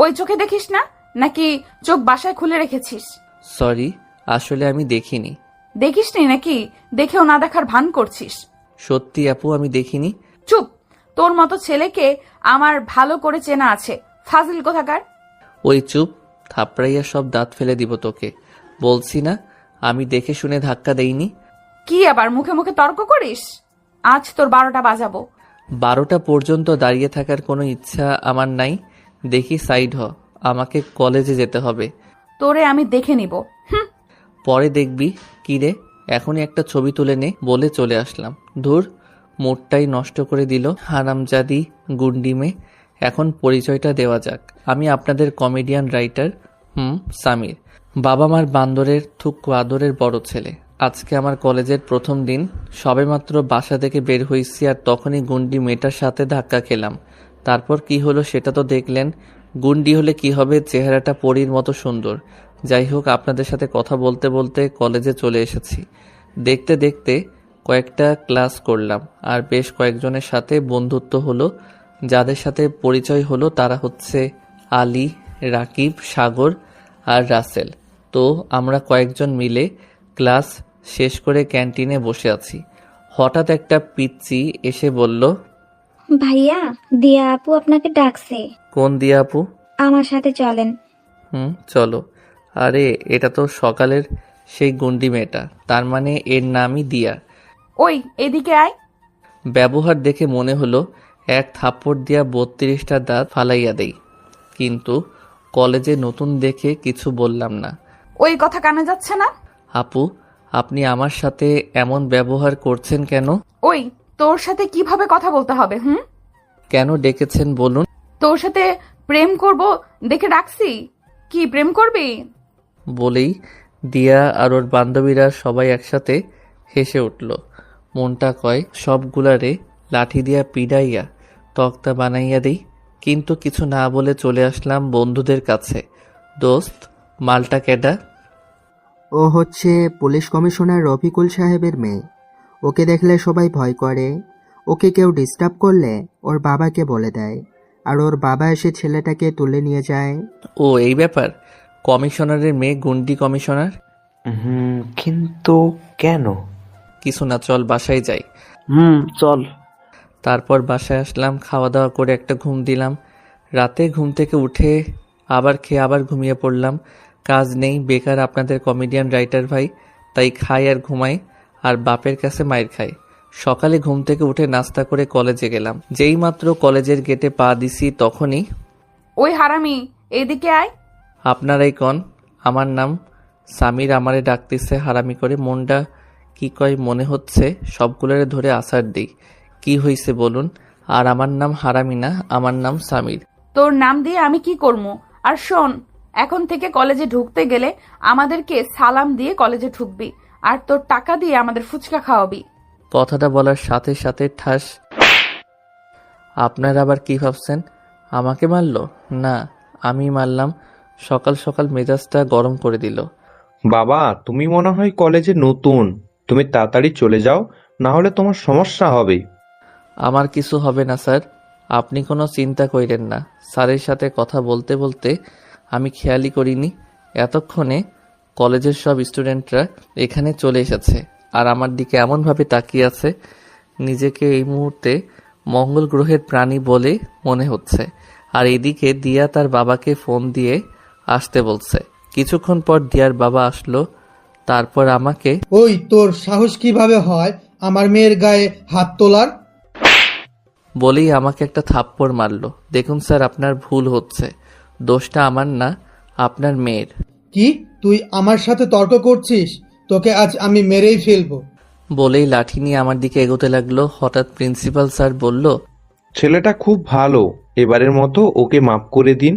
ওই চোখে দেখিস না, নাকি চোখ বাসায় খুলে রেখেছিস? সরি, আসলে আমি দেখিনি। দেখিসনি নাকি দেখেও না দেখার ভান করছিস? সত্যি আপু, আমি দেখিনি। চুপ, তোর মতো ছেলেকে আমার ভালো করে চেনা আছে, ফাজিল কোথাকার। ওই চুপ, থাপড়াইয়া সব দাঁত ফেলে দিব তোকে। বলছি না আমি দেখে শুনে ধাক্কা দেইনি। কি আবার মুখে মুখে তর্ক করিস? আজ তোর 12টা বাজাবো। 12টা পর্যন্ত দাঁড়িয়ে থাকার কোনো ইচ্ছা আমার নাই। দেখি সাইড হ, আমাকে কলেজে যেতে হবে। তোরে আমি দেখে নিব। হুম। পরে দেখবি। কিরে, এখনই একটা ছবি তুলে নে বলে চলে আসলাম। ধুর, মুডটাই নষ্ট করে দিল হারামজাদি গুন্ডিমে। এখন পরিচয়টা দেওয়া যাক। আমি আপনাদের কমেডিয়ান রাইটার সামির, বাবা মার বান্দরের থুক্কু আদরের বড় ছেলে। আজকে আমার কলেজের প্রথম দিন, সবেমাত্র বাসা থেকে বের হইছি, আর তখনই গুন্ডি মেয়েটার সাথে ধাক্কা খেলাম। তারপর কি হলো সেটা তো দেখলেন। গুন্ডি হলে কি হবে, চেহারাটা পরীর মতো সুন্দর। যাই হোক, আপনাদের সাথে কথা বলতে বলতে কলেজে চলে এসেছি। দেখতে দেখতে কয়েকটা ক্লাস করলাম, আর বেশ কয়েকজনের সাথে বন্ধুত্ব হলো। যাদের সাথে পরিচয় হলো তারা হচ্ছে আলী, রাকিব, সাগর আর রাসেল। তো আমরা কয়েকজন মিলে ক্লাস শেষ করে ক্যান্টিনে বসে আছি। হঠাৎ একটা পিচ্চি এসে বলল, ভাইয়া, দিয়া আপু আপনাকে ডাকছে। কোন দিয়া আপু? আমার সাথে চলেন। চলো। আরে এটা তো সকালের সেই গুন্ডি মেয়েটা, তার মানে এর নামই দিয়া। ওই এদিকে আয়। ব্যবহার দেখে মনে হলো এক থাপ্পড় দিয়া 32টা দাঁত ফালাইয়া দেই, কিন্তু কলেজে নতুন দেখে কিছু বললাম না। ওই কথা কানে যাচ্ছে না? আপু, আপনি আমার সাথে এমন ব্যবহার করছেন কেন? ওই, তোর সাথে কিভাবে কথা বলতে হবে? কেন ডেকেছেন বলুন? তোর সাথে প্রেম করব দেখে ডাকছি। কি প্রেম করবি? বলেই দিয়া আর ওর বান্ধবীরা সবাই একসাথে হেসে উঠল। মনটা কয় সবগুলারে লাঠি দিয়া পিডাইয়া তক্তা বানাইয়া দেই, কিন্তু কিছু না বলে চলে আসলাম বন্ধুদের কাছে। দোস্ত, মালটা কেডা? ও হচ্ছে পুলিশ কমিশনার রফিকুল সাহেবের মেয়ে। ওকে দেখলে সবাই ভয় করে। ওকে কেউ ডিস্টার্ব করলে ওর বাবাকে বলে দেয়, আর ওর বাবা এসে ছেলেটাকে তুলে নিয়ে যায়। ও এই ব্যাপার। কমিশনারের মেয়ে গুন্ডি কমিশনার? কিন্তু কেন? কিছু না, চল বাসায় যাই। চল। তারপর বাসায় আসলাম, খাওয়া দাওয়া করে একটা ঘুম দিলাম। রাতে ঘুম থেকে উঠে আবার খেয়ে আবার ঘুমিয়ে পড়লাম। কাজ নেই, বেকার আপনাদের কমেডিয়ান রাইটার ভাই, তাই খাই আর ঘুমাই, আর বাপের কাছে মাইর খাই। সকালে ঘুম থেকে উঠে নাস্তা করে কলেজে গেলাম। যেই মাত্র কলেজের গেটে পা দিছি তখনই, ওই হারামি, এদিকে আয়। আপনারাই কন? আমার নাম সামির, আমারে ডাকতেছে হারামি করে। মনটা কি কয় মনে হচ্ছে সবগুলোরে ধরে আছাড় দেই। কি হইছে বলুন? আর আমার নাম হারামি না, আমার নাম সামির। তোর নাম দিয়ে আমি কি করবো? আর শোন, এখন থেকে কলেজে ঢুকতে গেলে আমাদেরকে সালাম দিয়ে কলেজে ঢুকবি, আর তোর টাকা দিয়ে আমাদের ফুচকা খাওয়াবি। কথাটা বলার সাথে সাথে ঠাস। আপনারা আবার কি ভাবছেন আমাকে মারলো? না, আমি মারলাম। সকাল সকাল মেজাজটা গরম করে দিল। বাবা, তুমি মনে হয় কলেজে নতুন, তুমি তাড়াতাড়ি চলে যাও, না হলে তোমার সমস্যা হবে। আমার কিছু হবে না স্যার, আপনি কোনো চিন্তা কইরেন না। স্যারের সাথে কথা বলতে বলতে আমি খেয়ালই করিনি এতক্ষণে কলেজের সব স্টুডেন্টরা এখানে চলে এসেছে, আর আমার দিকে এমনভাবে তাকিয়ে আছে, নিজেকে এই মুহূর্তে মঙ্গল গ্রহের প্রাণী বলে মনে হচ্ছে। আর এদিকে দিয়া তার বাবাকে ফোন দিয়ে আসতে বলছে। কিছুক্ষণ পর দিয়ার বাবা আসলো, তারপর আমাকে, ওই তোর সাহস কিভাবে হয় আমার মেয়ের গায়ে হাত তোলার? বলেই আমাকে একটা থাপ্পড় মারলো। দেখুন স্যার, আপনার ভুল হচ্ছে, দোষটা আমার না, আপনার মেয়ের। কি, তুই আমার সাথে তর্ক করছিস? তোকে আজ আমি মেরেই ফেলবো। বলেই লাঠি নিয়ে আমার দিকে এগোতে লাগলো। হঠাৎ প্রিন্সিপাল স্যার বলল, ছেলেটা খুব ভালো, এবারের মতো ওকে মাফ করে দিন।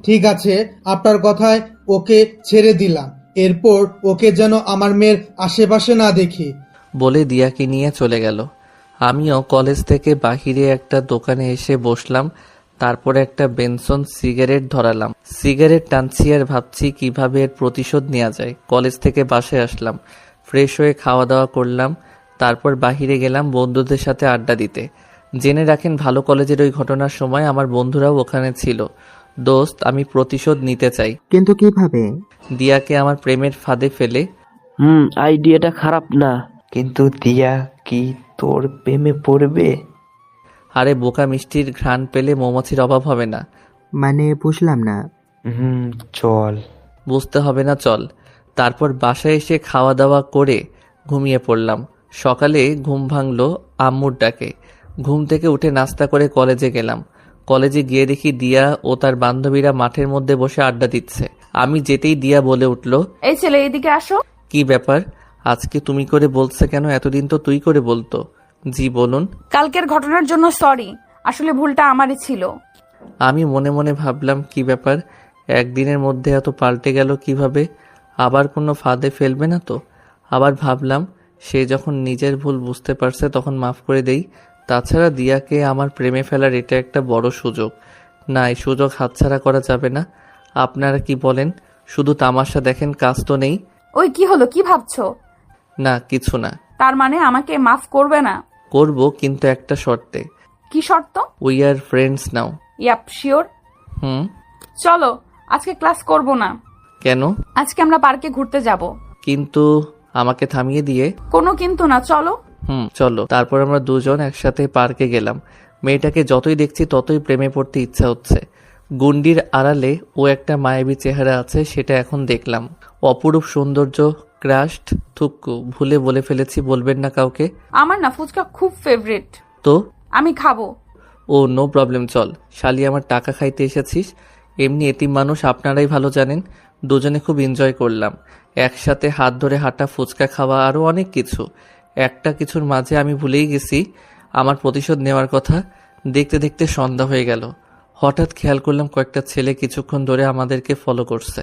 ঠিক আছে, আপনার কথায় ওকে ছেড়ে দিলাম। এরপর ওকে যেন আমার মেয়ের আশেপাশে না দেখি। বলে দিয়াকে নিয়ে চলে গেল। আমিও কলেজ থেকে বাহিরে একটা দোকানে এসে বসলাম। তারপরে একটা বেনসন সিগারেট ধরালাম। সিগারেট টানছি আর ভাবছি কিভাবে এর প্রতিশোধ নেওয়া যায়। কলেজ থেকে বাসায় আসলাম, ফ্রেশ হয়ে খাওয়া দাওয়া করলাম। তারপর বাহিরে গেলাম বন্ধুদের সাথে আড্ডা দিতে। জেনে রাখেন, ভালো কলেজের ওই ঘটনার সময় আমার বন্ধুরাও ওখানে ছিল। দোস্ত, আমি প্রতিশোধ নিতে চাই। কিন্তু কিভাবে? দিয়াকে আমার প্রেমের ফাঁদে ফেলে। আইডিয়াটা খারাপ না, কিন্তু দিয়া কি তোর প্রেমে পড়বে? আরে বোকা, মিষ্টির ঘ্রাণ পেলে মৌমাছির অভাব হবে না। মানে বুঝলাম না। চল। বুঝতে হবে না, চল। তারপর বাসায় এসে খাওয়া দাওয়া করে ঘুমিয়ে পড়লাম। সকালে ঘুম ভাঙলো আম্মুর ডাকে। ঘুম থেকে উঠে নাস্তা করে কলেজে গেলাম। কলেজে গিয়ে দেখি দিয়া ও তার বান্ধবীরা মাঠের মধ্যে বসে আড্ডা দিচ্ছে। আমি যেতেই দিয়া বলে উঠল, এই ছেলে, এদিকে আসো। কি ব্যাপার? আজকে তুমি করে বলছে কেন? এতদিন তো তুই করে বলতো। জি বলুন। কালকের ঘটনার জন্য সরি, আসলে ভুলটা আমারই ছিল। আমি মনে মনে ভাবলাম, কি ব্যাপার, একদিনের মধ্যে এত পাল্টে গেল কিভাবে? আবার কোনো ফাঁদে ফেলবে না তো? আবার ভাবলাম, সে যখন নিজের ভুল বুঝতে পারছে তখন মাফ করে দেই। তাছাড়া দিয়াকে আমার প্রেমে ফেলার এটা একটা বড় সুযোগ। না, এই সুযোগ হাতছাড়া করা যাবে না। আপনারা কি বলেন? শুধু তামাশা দেখেন, কাজ তো নেই। ওই কি হলো, কি ভাবছো? না, কিছু না। তার মানে আমাকে মাফ করবে না? করব, কিন্তু একটা শর্তে। কি শর্ত? We are friends now. Yup, sure? চলো, আজকে ক্লাস করব না। কেন? আজকে আমরা পার্কে ঘুরতে যাব। কিন্তু আমাকে থামিয়ে দিয়ে। কোনো কিন্তু না, চলো। চলো। তারপর আমরা দুজন একসাথে পার্কে গেলাম। মেয়েটাকে যতই দেখছি ততই প্রেমে পড়তে ইচ্ছা হচ্ছে। গুন্ডির আড়ালে ও একটা মায়াবী চেহারা আছে, সেটা এখন দেখলাম। অপরূপ সৌন্দর্য, ক্রাশড, থুক্কু, ভুলে বলে ফেলেছি, বলবেন না কাউকে। আমার না ফুচকা খুব ফেভারিট, তো আমি খাবো। ও নো প্রবলেম, চল। শালি, আমার টাকা খাইতে এসেছিস? এমনি এতিম মানুষ, আপনারাই ভালো জানেন। দুজনে খুব এনজয় করলাম, একসাথে হাত ধরে হাঁটা, ফুচকা খাওয়া, আরও অনেক কিছু। একটা কিছুর মাঝে আমি ভুলেই গেছি আমার প্রতিশোধ নেওয়ার কথা। দেখতে দেখতে সন্ধ্যা হয়ে গেল। হঠাৎ খেয়াল করলাম কয়েকটা ছেলে কিছুক্ষণ ধরে আমাদেরকে ফলো করছে।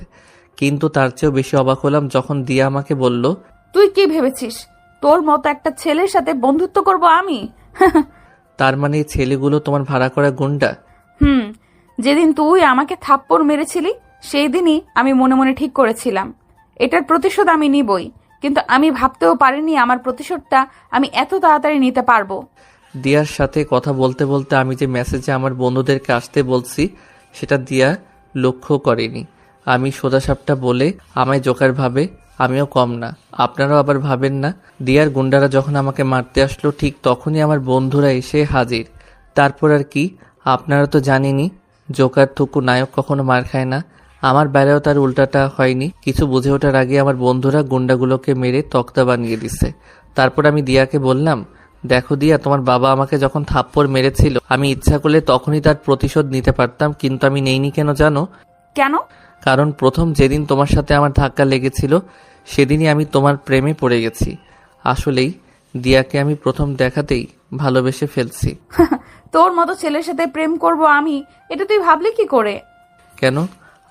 কিন্তু তার চেয়েও বেশি অবাক হলাম যখন দিয়া আমাকে বলল, তুই কি ভেবেছিস তোর মতো একটা ছেলের সাথে বন্ধুত্ব করব আমি? তার মানে এই ছেলেগুলো তোমার ভাড়া করা গুন্ডা? যেদিন তুই আমাকে থাপ্পড় মেরেছিলি সেই দিনই আমি মনে মনে ঠিক করেছিলাম এটার প্রতিশোধ আমি নিবই, কিন্তু আমি ভাবতেও পারিনি আমার প্রতিশোধটা আমি এত তাড়াতাড়ি নিতে পারবো। দিয়ার সাথে কথা বলতে বলতে আমি যে মেসেজে আমার বন্ধুদেরকে আসতে বলছি সেটা দিয়া লক্ষ্য করেনি। আমি সোজাসাপটা বলে আমায় জোকার ভাবে, আমিও কম না। আপনারাও আবার ভাবেন না। দিয়ার গুন্ডারা যখন আমাকে মারতে আসলো ঠিক তখনই আমার বন্ধুরা এসে হাজির। তারপর আর কি, আপনারা তো জানেনই, জোকার থুকু নায়ক কখনো মার খায় না। আমার বেলায়ও তার উল্টাটা হয়নি। কিছু বুঝে ওঠার আগে আমার বন্ধুরা গুন্ডাগুলোকে মেরে তক্তা বানিয়ে দিছে। তারপর আমি দিয়াকে বললাম, দেখো দিয়া, তোমার বাবা আমাকে যখন থাপ্পড় মেরেছিল আমি ইচ্ছা করলে তখনই তার প্রতিশোধ নিতে পারতাম, কিন্তু আমি নেইনি। কেন জানো? কেন? কারণ প্রথম যেদিন তোমার সাথে আমার ধাক্কা লেগেছিল সেদিনই আমি তোমার প্রেমে পড়ে গেছি। আসলেই দিয়াকে আমি প্রথম দেখাতেই ভালোবেসে ফেলছি। তোর মতো ছেলের সাথে প্রেম করব আমি, এটা তুই ভাবলি কি করে? কেন?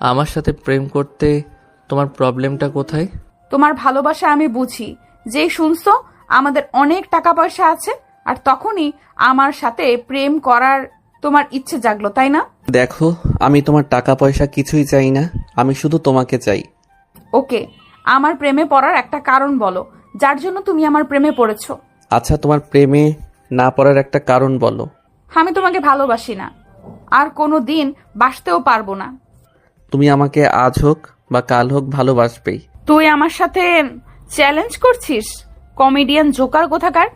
আমার সাথে প্রেম করতে তোমার প্রবলেমটা কোথায়? তোমার ভালোবাসা আমি বুঝি। যেই শুনছো আমাদের অনেক টাকা পয়সা আছে আর তখনই আমার সাথে প্রেম করার তোমার ইচ্ছে জাগলো, তাই না? দেখো, আমি তোমার টাকা পয়সা কিছুই চাই না, আমি শুধু তোমাকে চাই। ওকে, আমার প্রেমে পড়ার একটা কারণ বলো যার জন্য তুমি আমার প্রেমে পড়েছো। আচ্ছা, তোমার প্রেমে না পড়ার একটা কারণ বলো। আমি তোমাকে ভালোবাসি না, আর কোনো দিন বাসতেও পারবো না। তুমি আমাকে আজ হোক বা কাল হোক ভালোবাসবেই। তুই আমার সাথে চ্যালেঞ্জ করছিস? কমেডিয়ান জোকার কোথাকার।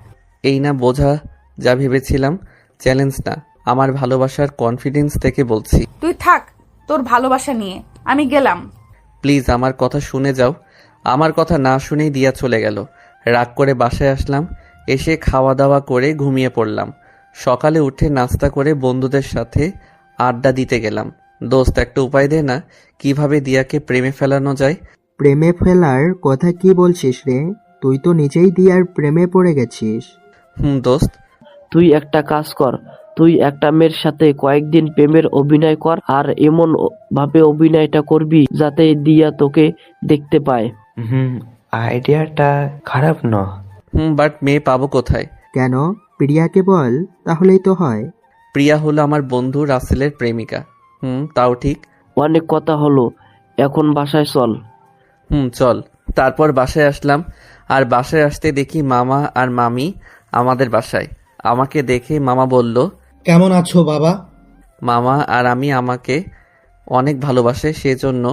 এই না বোঝা যা ভেবেছিলাম, চ্যালেঞ্জ না, আমার ভালোবাসার কনফিডেন্স থেকে বলছি। তুই থাক তোর ভালোবাসা নিয়ে, আমি গেলাম। প্লিজ আমার কথা শুনে যাও। আমার কথা না শুনেই দিয়া চলে গেল। রাগ করে বাসায় আসলাম। এসে খাওয়া দাওয়া করে ঘুমিয়ে পড়লাম। সকালে উঠে নাস্তা করে বন্ধুদের সাথে আড্ডা দিতে গেলাম। দোস্ত, একটা উপায় দে না, কিভাবে দিয়াকে প্রেমে ফেলানো যায়? প্রেমে ফেলার কথা কি বলছিস রে? তুই তো নিজেই দিয়ার প্রেমে পড়ে গেছিস। দোস্ত, তুই একটা কাজ কর, তুই একটা মেয়ের সাথে কয়েকদিন প্রেমের অভিনয় কর, আর এমন ভাবে অভিনয়টা করবি যাতে দিয়া তোকে দেখতে পায়। আইডিয়াটা খারাপ না। বাট মেয়ে পাবো কোথায়? কেন? প্রিয়াকে বল, তাহলেই তো হয়। প্রিয়া হলো আমার বন্ধু রাসেলের প্রেমিকা। তাও ঠিক। অনেক কথা হলো, এখন বাসায় চল। চল। তারপর বাসায় আসলাম, আর বাসায় আসতে দেখি মামা আর মামি আমাদের বাসায়। আমাকে দেখে মামা বলল, কেমন আছো বাবা? মামা আর আমি আমাকে অনেক ভালোবাসে, সেজন্য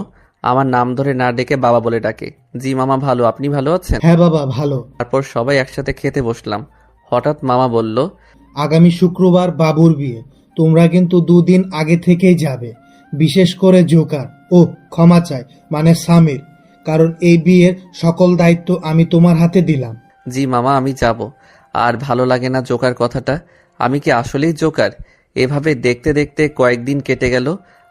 আমার নাম ধরে না ডেকে বাবা বলে ডাকে। জি মামা ভালো, আপনি ভালো আছেন? হ্যাঁ বাবা ভালো। তারপর সবাই একসাথে খেতে বসলাম। হঠাৎ মামা বলল, আগামী শুক্রবার বাবুর বিয়ে, তোমরা কিন্তু 2 দিন আগে থেকেই যাবে। বিশেষ করে জোকার ও ক্ষমা চাই মানে সামির, কারণ এই বিয়ের সকল দায়িত্ব আমি তোমার হাতে দিলাম। জি মামা আমি যাব। আর ভালো লাগে না জোকার কথাটা। আমি কি আসলেই জোকার? এভাবে দেখতে দেখতে কয়েকদিন কেটে গেল।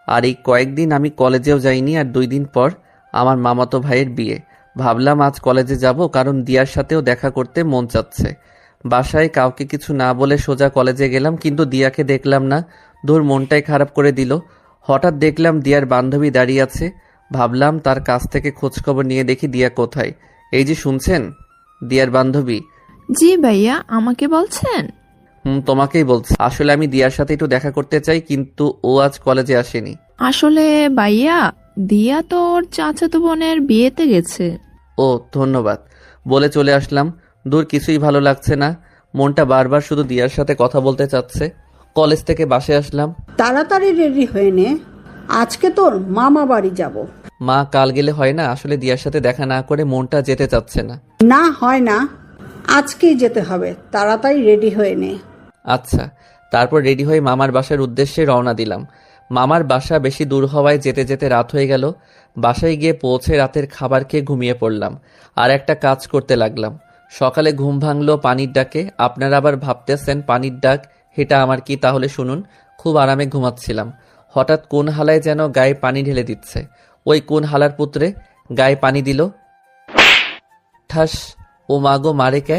আর এই কয়েকদিন আমি কলেজেও যাইনি। আর 2 দিন পর আমার মামাতো ভাইয়ের বিয়ে। ভাবলাম আজ কলেজে যাব, কারণ দিয়ার সাথেও দেখা করতে মন চাচ্ছে। বাসায় কাউকে কিছু না বলে সোজা কলেজে গেলাম, কিন্তু দিয়াকে দেখলাম না। দূর, মনটাই খারাপ করে দিল। হঠাৎ দেখলাম দিয়ার বান্ধবী দাঁড়িয়ে আছে। ভাবলাম তার কাছ থেকে খোঁজখবর নিয়ে দেখি দিয়া কোথায়। এই যে শুনছেন, দিয়ার বান্ধবী। জি ভাইয়া, আমাকে বলছেন? তোমাকেই বলছি। আসলে আমি দিয়ার সাথে একটু দেখা করতে চাই, কিন্তু ও আজ কলেজে আসেনি। আসলে ভাইয়া, দিয়া তো ওর চাচাতো বোনের বিয়েতে গেছে। ও ধন্যবাদ বলে চলে আসলাম। দূর, কিছুই ভালো লাগছে না। মনটা বারবার শুধু দিয়ার সাথে কথা বলতে চাচ্ছে। কলেজ থেকে বাসে আসলাম। তাড়াতাড়ি রেডি হয়ে নে, আজকে তোর মামা বাড়ি যাব। মা, কাল গেলে হয় না? আসলে দিয়ার সাথে দেখা না করে মনটা যেতে চাচ্ছে না। না হয় না, আজকেই যেতে হবে, তাড়াতাড়ি রেডি হয়ে নে। আচ্ছা। তারপর রেডি হয়ে মামার বাসার উদ্দেশ্যে রওনা দিলাম। মামার বাসা বেশি দূর হওয়ায় যেতে যেতে রাত হয়ে গেল। বাসায় গিয়ে পৌঁছে রাতের খাবার খেয়ে ঘুমিয়ে পড়লাম। আর একটা কাজ করতে লাগলাম। সকালে ঘুম ভাঙলো পানির ডাকে। আপনারা আবার ভাবতেছেন পানির ডাক এটা আমার কি? তাহলে শুনুন। খুব আরামে ঘুমাচ্ছিলাম। হঠাৎ কোন হালায় যেন গায়ে পানি ঢেলে দিচ্ছে। ওই কোন হালার পুত্রে গায়ে পানি দিল। ঠাস! ও মাগো, মারে কে?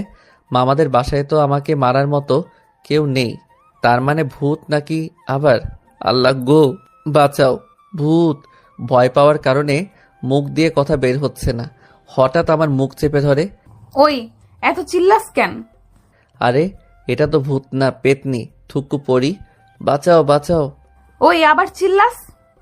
মামাদের বাসায় তো আমাকে মারার মতো কেউ নেই। তার মানে ভূত নাকি আবার? আল্লাহ গো, বাঁচাও! ভূত! ভয় পাওয়ার কারণে মুখ দিয়ে কথা বের হচ্ছে না। হঠাৎ আমার মুখ চেপে ধরে। ওই, এত চিল্লাস কেন? আরে এটা তো ভূত না, পেতনি। থুকু পড়ি, বাঁচাও বাঁচাও! ওই আবার চিল্লাস?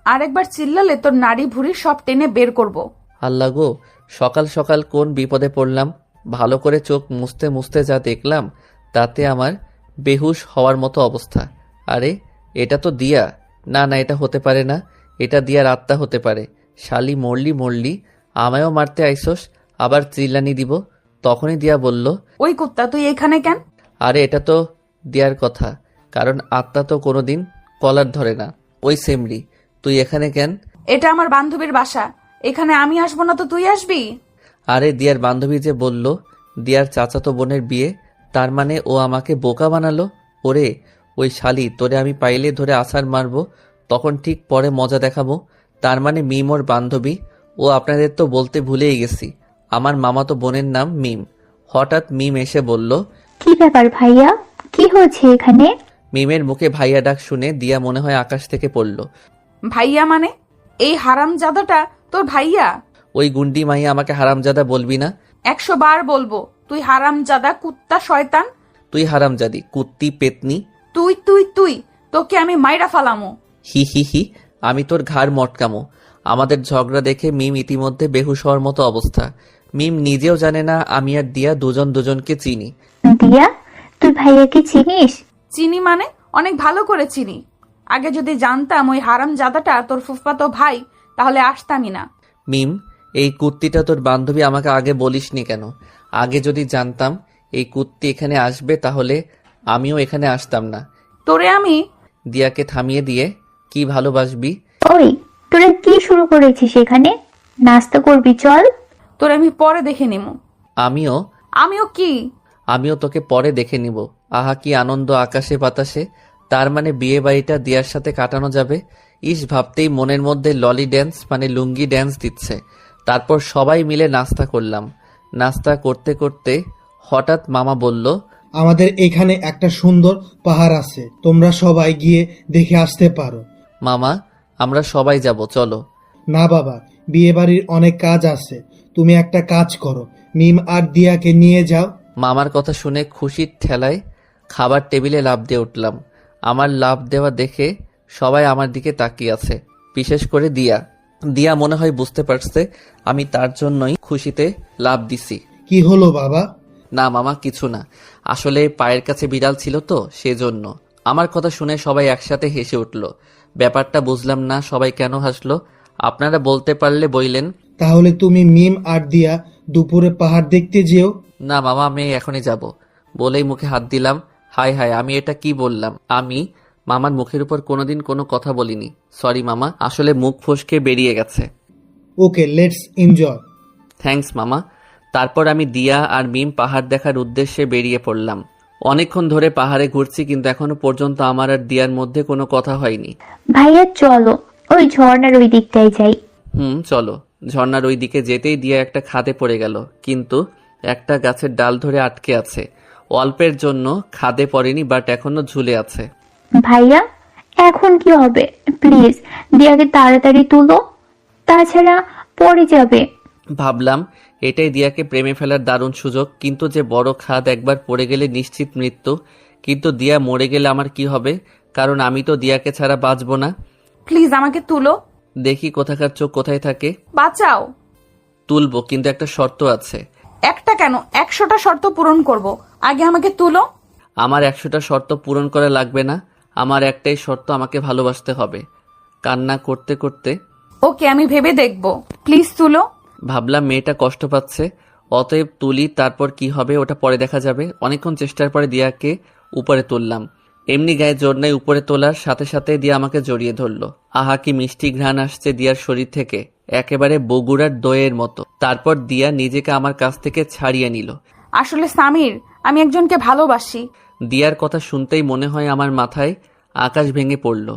আরেকবার চিল্লালে তোর নাড়ি ভুড়ি সব টেনে বের করব। আল্লাহ গো, সকাল সকাল কোন বিপদে পড়লাম। ভালো করে চোখ মুছতে মুছতে যা দেখলাম, তাতে আমার বেহুশ হওয়ার মতো অবস্থা। আরে এটা তো দিয়া। না না, এটা হতে পারে না। এটা দিয়ার আত্মা হতে পারে। শালি মরলি মরলি, আমায়ও মারতে আইসোস, আবার চিল্লানি দিব। তখনই দিয়া বলল, ওই কুত্তা, তুই এখানে কেন? আরে এটা তো দিয়ার কথা, কারণ আত্মা তো কোনোদিন কলার ধরে না। ওই সেমরি, তুই এখানে কেন? এটা আমার বান্ধবীর বাসা, এখানে আমি আসবো না তো তুই আসবি? আরে দিয়ার বান্ধবী যে বলল দিয়ার চাচাতো বোনের বিয়ে, তার মানে ও আমাকে বোকা বানালো। ওরে ওই শালি, তোরে আমি পাইলে ধরে আছাড় মারবো, তখন ঠিক পরে মজা দেখাবো। তার মানে মিম ওর বান্ধবী। ও আপনাদের তো বলতে ভুলেই গেছি, আমার মামাতো বোনের নাম মিম। হঠাৎ মিম এসে বলল, কি ব্যাপার ভাইয়া, কি হয়েছে এখানে? মিমের মুখে ভাইয়া ডাক শুনে দিয়া মনে হয় আকাশ থেকে পড়ল। ভাইয়া মানে? এই হারামজাদাটা তোর ভাইয়া? ওই গুন্ডি মাইয়া আমাকে হারামজাদা বলবি না। 100 বার বলবো, তুই হারামজাদা, কুত্তা, শয়তান। তুই হারামজাদি, কুত্তি, পেতনি। তুই তুই তুই তোকে আমি মাইরা ফালামো। হি হি হি, আমি তোর ঘাড় মটকামো। আমাদের ঝগড়া দেখে মিম ইতিমধ্যে বেহুশ হওয়ার মতো অবস্থা। মিম নিজেও জানে না আমি আর দিয়া দুজন দুজনকে চিনি। দিয়া, তুই ভাইয়াকে চিনিস? চিনি মানে? অনেক ভালো করে চিনি। আগে যদি জানতাম ওই হারামজাদাটা তোর ফুফাতো ভাই, তাহলে আসতামই না। মিম, এই কুত্তিটা তোর বান্ধবী আমাকে আগে বলিসনি কেন? আগে যদি জানতাম এই কুত্তি এখানে আসবে, তাহলে আমিও এখানে আসতাম না। তোরে আমি। দিয়াকে থামিয়ে দিয়ে, কি ভালোবাসবি? ওই, তোরা কি শুরু করেছিস এখানে? নাস্তা করবি, চল। তোরে আমি পরে দেখে নিমু। আমিও আমিও কি? আমিও তোকে পরে দেখে নিব। আহা কি আনন্দ আকাশে বাতাসে। তার মানে বিয়ে বাড়িটা দিয়ার সাথে কাটানো যাবে। ইস, ভাবতেই মনের মধ্যে ললি ড্যান্স মানে লুঙ্গি ড্যান্স দিচ্ছে। তারপর সবাই মিলে নাস্তা করলাম। নাস্তা করতে করতে হঠাৎ মামা বলল, আমাদের এখানে একটা সুন্দর পাহাড় আছে, তোমরা সবাই গিয়ে দেখে আসতে পারো। মামা আমরা সবাই যাব, চলো। না বাবা, বিয়ে বাড়ির অনেক কাজ আছে, তুমি একটা কাজ করো, মিম আর দিয়াকে নিয়ে যাও। মামার কথা শুনে খুশির ঠেলায় খাবার টেবিলে লাফ দিয়ে উঠলাম। আমার লাফ দেওয়া দেখে সবাই আমার দিকে তাকিয়ে আছে, বিশেষ করে দিয়া। দিয়া মনে হয় বুঝতে পারছে আমি তার জন্যই খুশিতে লাফ দিছি। কি হলো বাবা? না মামা, কিছু না। আসলে পায়ের কাছে বিড়াল ছিল তো, সেজন্য। আমার কথা শুনে সবাই একসাথে হেসে উঠল। ব্যাপারটা বুঝলাম না, সবাই কেন হাসলো? আপনারা বলতে পারলে বইলেন। তাহলে তুমি মিম আর দিয়া দুপুরে পাহাড় দেখতে যেও। না মামা, আমি এখনই যাব। বলেই মুখে হাত দিলাম। হায় হায়, আমি এটা কি বললাম? আমি মামার মুখের উপর কোনোদিন কোনো কথা বলিনি। সরি মামা, আসলে মুখ ফসকে বেরিয়ে গেছে। ওকে, লেটস এনজয়। থ্যাঙ্কস মামা। তারপর আমি দিয়া আর মিম পাহাড় দেখার উদ্দেশ্যে বেরিয়ে পড়লাম। অনেকক্ষণ ধরে পাহাড়ে ঘুরছি, কিন্তু এখনো পর্যন্ত আমার আর দিয়ার মধ্যে কোনো কথা হয়নি। ভাইয়া চলো ওই ঝর্ণার ওই দিকটাই যাই। চলো। ঝর্ণার ওই দিকে যেতেই দিয়া একটা খাদে পড়ে গেল, কিন্তু একটা গাছের ডাল ধরে আটকে আছে। অল্পের জন্য খাদে পড়েনি, বাট এখনো ঝুলে আছে। ভাইয়া এখন কি হবে? প্লিজ দিয়াকে তাড়াতাড়ি তুলো, তাছাড়া পড়ে যাবে। ভাবলাম এটাই দিয়াকে প্রেমে ফেলার দারুণ সুযোগ, কিন্তু যে বড় খাদ, একবার পড়ে গেলে নিশ্চিত মৃত্যু। কিন্তু দিয়া মরে গেলে আমার কি হবে? কারণ আমি তো দিয়াকে ছাড়া বাঁচবো না। প্লিজ আমাকে তুলো। দেখি কোথাকার চোখ কোথায় থাকে। বাঁচাও। তুলবো, কিন্তু একটা শর্ত আছে। একটা কেন, 100টা শর্ত পূরণ করব, আগে আমাকে তুলো। আমার 100টা শর্ত পূরণ করা লাগবে না। আমার একটাই শর্ত, আমাকে ভালোবাসতে হবে। কান্না করতে করতে ওকে, আমি ভেবে দেখব। প্লিজ তুলো। ভাবলাম মেয়েটা কষ্ট পাচ্ছে, অতএব তুলি, তারপর কি হবে ওটা পরে দেখা যাবে। অনেকক্ষণ চেষ্টার পরে দিয়াকে উপরে তুললাম। এমনি গায়ে জোর নাই, উপরে তোলার সাথে সাথে দিয়া আমাকে জড়িয়ে ধরলো। আহা, কি মিষ্টি ঘ্রাণ আসছে দিয়ার শরীর থেকে, একেবারে বগুড়ার দইয়ের মতো। তারপর দিয়া নিজেকে আমার কাছ থেকে ছাড়িয়ে নিল। আসলে সামির, আমি একজনকে ভালোবাসি। দিয়ার কথা শুনতেই মনে হয় আমার মাথায় আকাশ ভেঙে পড়ল।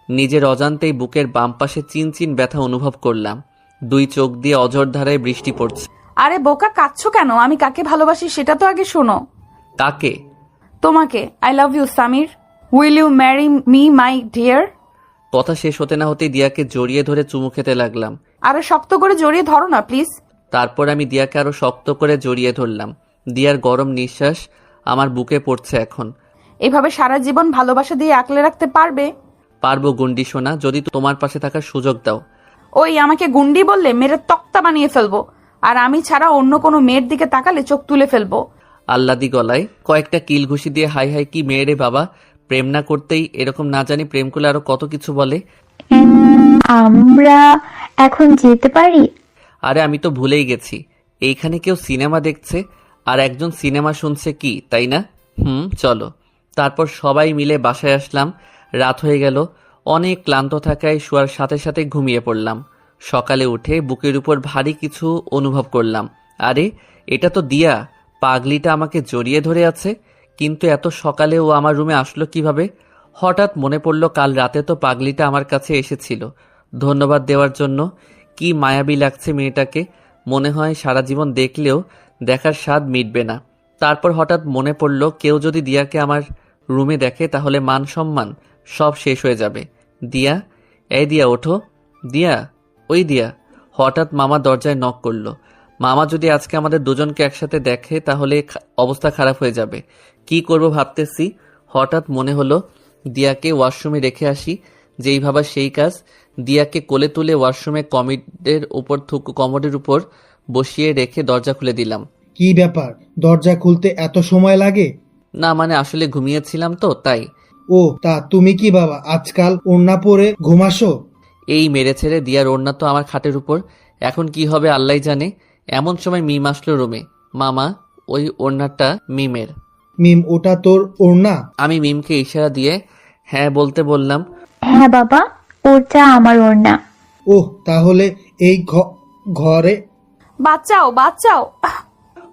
নিজের অজান্তেই বুকের বাম পাশে চিনচিন ব্যথা অনুভব করলাম। দুই চোখ দিয়ে অঝর ধারায় বৃষ্টি পড়ছে। আরে বোকা, কাঁদছো কেন? আমি কাকে ভালোবাসি সেটা তো আগে শোনো। কাকে? তোমাকে। I love you Samir. Will you marry me my dear? কথা শেষ হতে না হতেই দিয়াকে জড়িয়ে ধরে চুমু খেতে লাগলাম। আরে শক্ত করে জড়িয়ে ধরো না প্লিজ। তারপর আমি দিয়াকে আরো শক্ত করে জড়িয়ে ধরলাম। দিয়ার গরম নিঃশ্বাস আমার বুকে পড়ছে এখন। এভাবে সারা জীবন ভালোবাসা দিয়ে আঁকলে রাখতে পারবে? পারবো গুন্ডি সোনা, যদি তোমার পাশে থাকার সুযোগ দাও। ওই আমাকে গুন্ডি বললে মেরে তক্তা বানিয়ে ফেলবো, আর আমি ছাড়া অন্য কোনো মেয়ের দিকে তাকালে চোখ তুলে ফেলবো। আল্লাদি গলায় কয়েকটা কিল ঘুষি দিয়ে হাই হাই, কি মেয়ে রে বাবা, প্রেম না করতেই এরকম না জানি প্রেম করলে আরো কত কিছু বলে। আমরা এখন যেতে পারি? আরে আমি তো ভুলেই গেছি, এইখানে কেউ সিনেমা দেখছে আর একজন সিনেমা শুনছে, কি তাই না? চলো। তারপর সবাই মিলে বাসায় আসলাম। রাত হয়ে গেল। অনেক ক্লান্ত থাকায় শোয়ার সাথে সাথে ঘুমিয়ে পড়লাম। সকালে উঠে বুকের উপর ভারী কিছু অনুভব করলাম। আরে এটা তো দিয়া, পাগলিটা আমাকে জড়িয়ে ধরে আছে। কিন্তু এত সকালে ও আমার রুমে আসলো কিভাবে? হঠাৎ মনে পড়ল কাল রাতে তো পাগলিটা আমার কাছে এসেছিল ধন্যবাদ দেওয়ার জন্য। কি মায়াবী লাগছে মেয়েটাকে, মনে হয় সারা জীবন দেখলেও দেখার স্বাদ মিটবে না। তারপর হঠাৎ মনে পড়ল কেউ যদি দিয়াকে আমার রুমে দেখে তাহলে মান সম্মান সব শেষ হয়ে যাবে। দিয়া, এই দিয়া ওঠো। দিয়া, ওই দিয়া। হঠাৎ মামা দরজায় নক করলো। মামা যদি আজকে আমাদের দুজনকে একসাথে দেখে তাহলে অবস্থা খারাপ হয়ে যাবে। কি করব ভাবতেছি, হঠাৎ মনে হলো দিয়াকে ওয়াশরুমে রেখে আসি। যেই ভাবা সেই কাজ। দিয়াকে কোলে তুলে ওয়াশরুমে কমোডের উপর বসিয়ে রেখে দরজা খুলে দিলাম। কি ব্যাপার, দরজা খুলতে এত সময় লাগে? না মানে আসলে ঘুমিয়েছিলাম তো তাই। ও তা তুমি কি বাবা আজকাল ওড়না পরে ঘুমাসো? এই মেরে ছেড়ে দিয়ার ওড়না তো আমার খাটের উপর, এখন কি হবে আল্লাহ জানে। এমন সময় মিম আসলো রুমে। মামা, ওই ওড়নাটা মিমের। মিম, ওটা তোর ওড়না? আমি মিমকে ইশারা দিয়ে হ্যাঁ বলতে বললাম। হ্যাঁ বাবা, ওটা আমার ওড়না। ওহ, তাহলে এই ঘরে। বাঁচাও, বাঁচাও।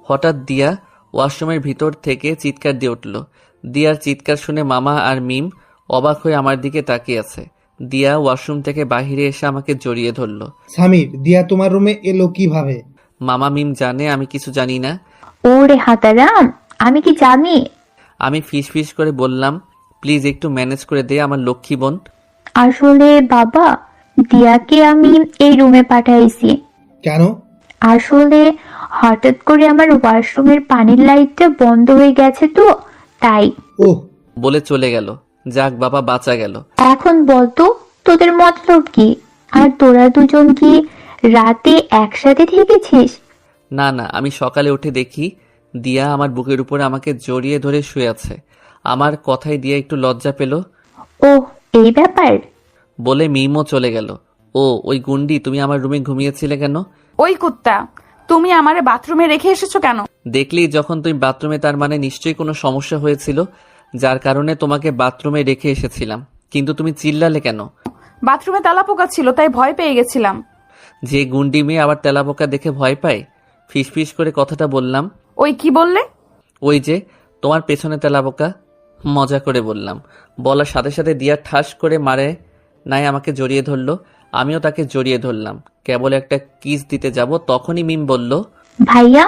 হঠাৎ দিয়া ওয়াশরুমের ভিতর থেকে চিৎকার দিয়ে উঠল। দিয়ার চিৎকার শুনে মামা আর মিম অবাক হয়ে আমার দিকে তাকিয়ে আছে। দিয়া ওয়াশরুম থেকে বাহিরে এসে আমাকে জড়িয়ে ধরল। সামির, দিয়া তোমার রুমে এলো কিভাবে? মামা মিম জানে, আমি কিছু জানি না। ওরে হাতারাম, আমি কি জানি? আমি ফিস ফিস করে বললাম, প্লিজ একটু ম্যানেজ করে দে আমার লক্ষ্মী বোন। আসলে বাবা, দিয়াকে আমি এই রুমে পাঠাইছি। কেন? আসলে হঠাৎ করে আমার ওয়াশরুমের পানির লাইটটা বন্ধ হয়ে গেছে তো তাই। ওহ, বলে চলে গেল। যাক বাবা, বাঁচা গেল। এখন বলতো তোদের মতলব কি? আর তোরা দুজন কি রাতে একসাথে থেকেছিস? না না, আমি সকালে উঠে দেখি দিয়া আমার বুকের উপরে আমাকে জড়িয়ে ধরে শুয়ে আছে। আমার কথায় দিয়া একটু লজ্জা পেল। ওহ, এই ব্যাপার। বলে মিমও চলে গেল। ও ওই গুন্ডি, তুমি আমার রুমে ঘুমিয়েছিলে কেন? ওই কুত্তা, তুমি আমারে বাথরুমে রেখে এসেছো কেন? দেখলি যখন তুমি বাথরুমে, তার মানে নিশ্চয়ই কোনো সমস্যা হয়েছিল, যার কারণে তোমাকে বাথরুমে রেখে এসেছিলাম। কিন্তু তুমি চিল্লালে কেন? বাথরুমে তেলাপোকা ছিল, তাই ভয় পেয়ে গেছিলাম। যে গুন্ডি মেয়ে আবার তেলাপোকা দেখে ভয় পায়? ফিসফিস করে কথাটা বললাম। ওই কি বললে? ওই যে তোমার পেছনে তেলাপোকা। মজা করে বললাম। বলার সাথে সাথে দিয়া ঠাস করে মারে নাই আমাকে জড়িয়ে ধরলো। আমিও তাকে জড়িয়ে ধরলাম। কেবল একটা কিস দিতে যাব, তখনই মিম বলল, ভাইয়া,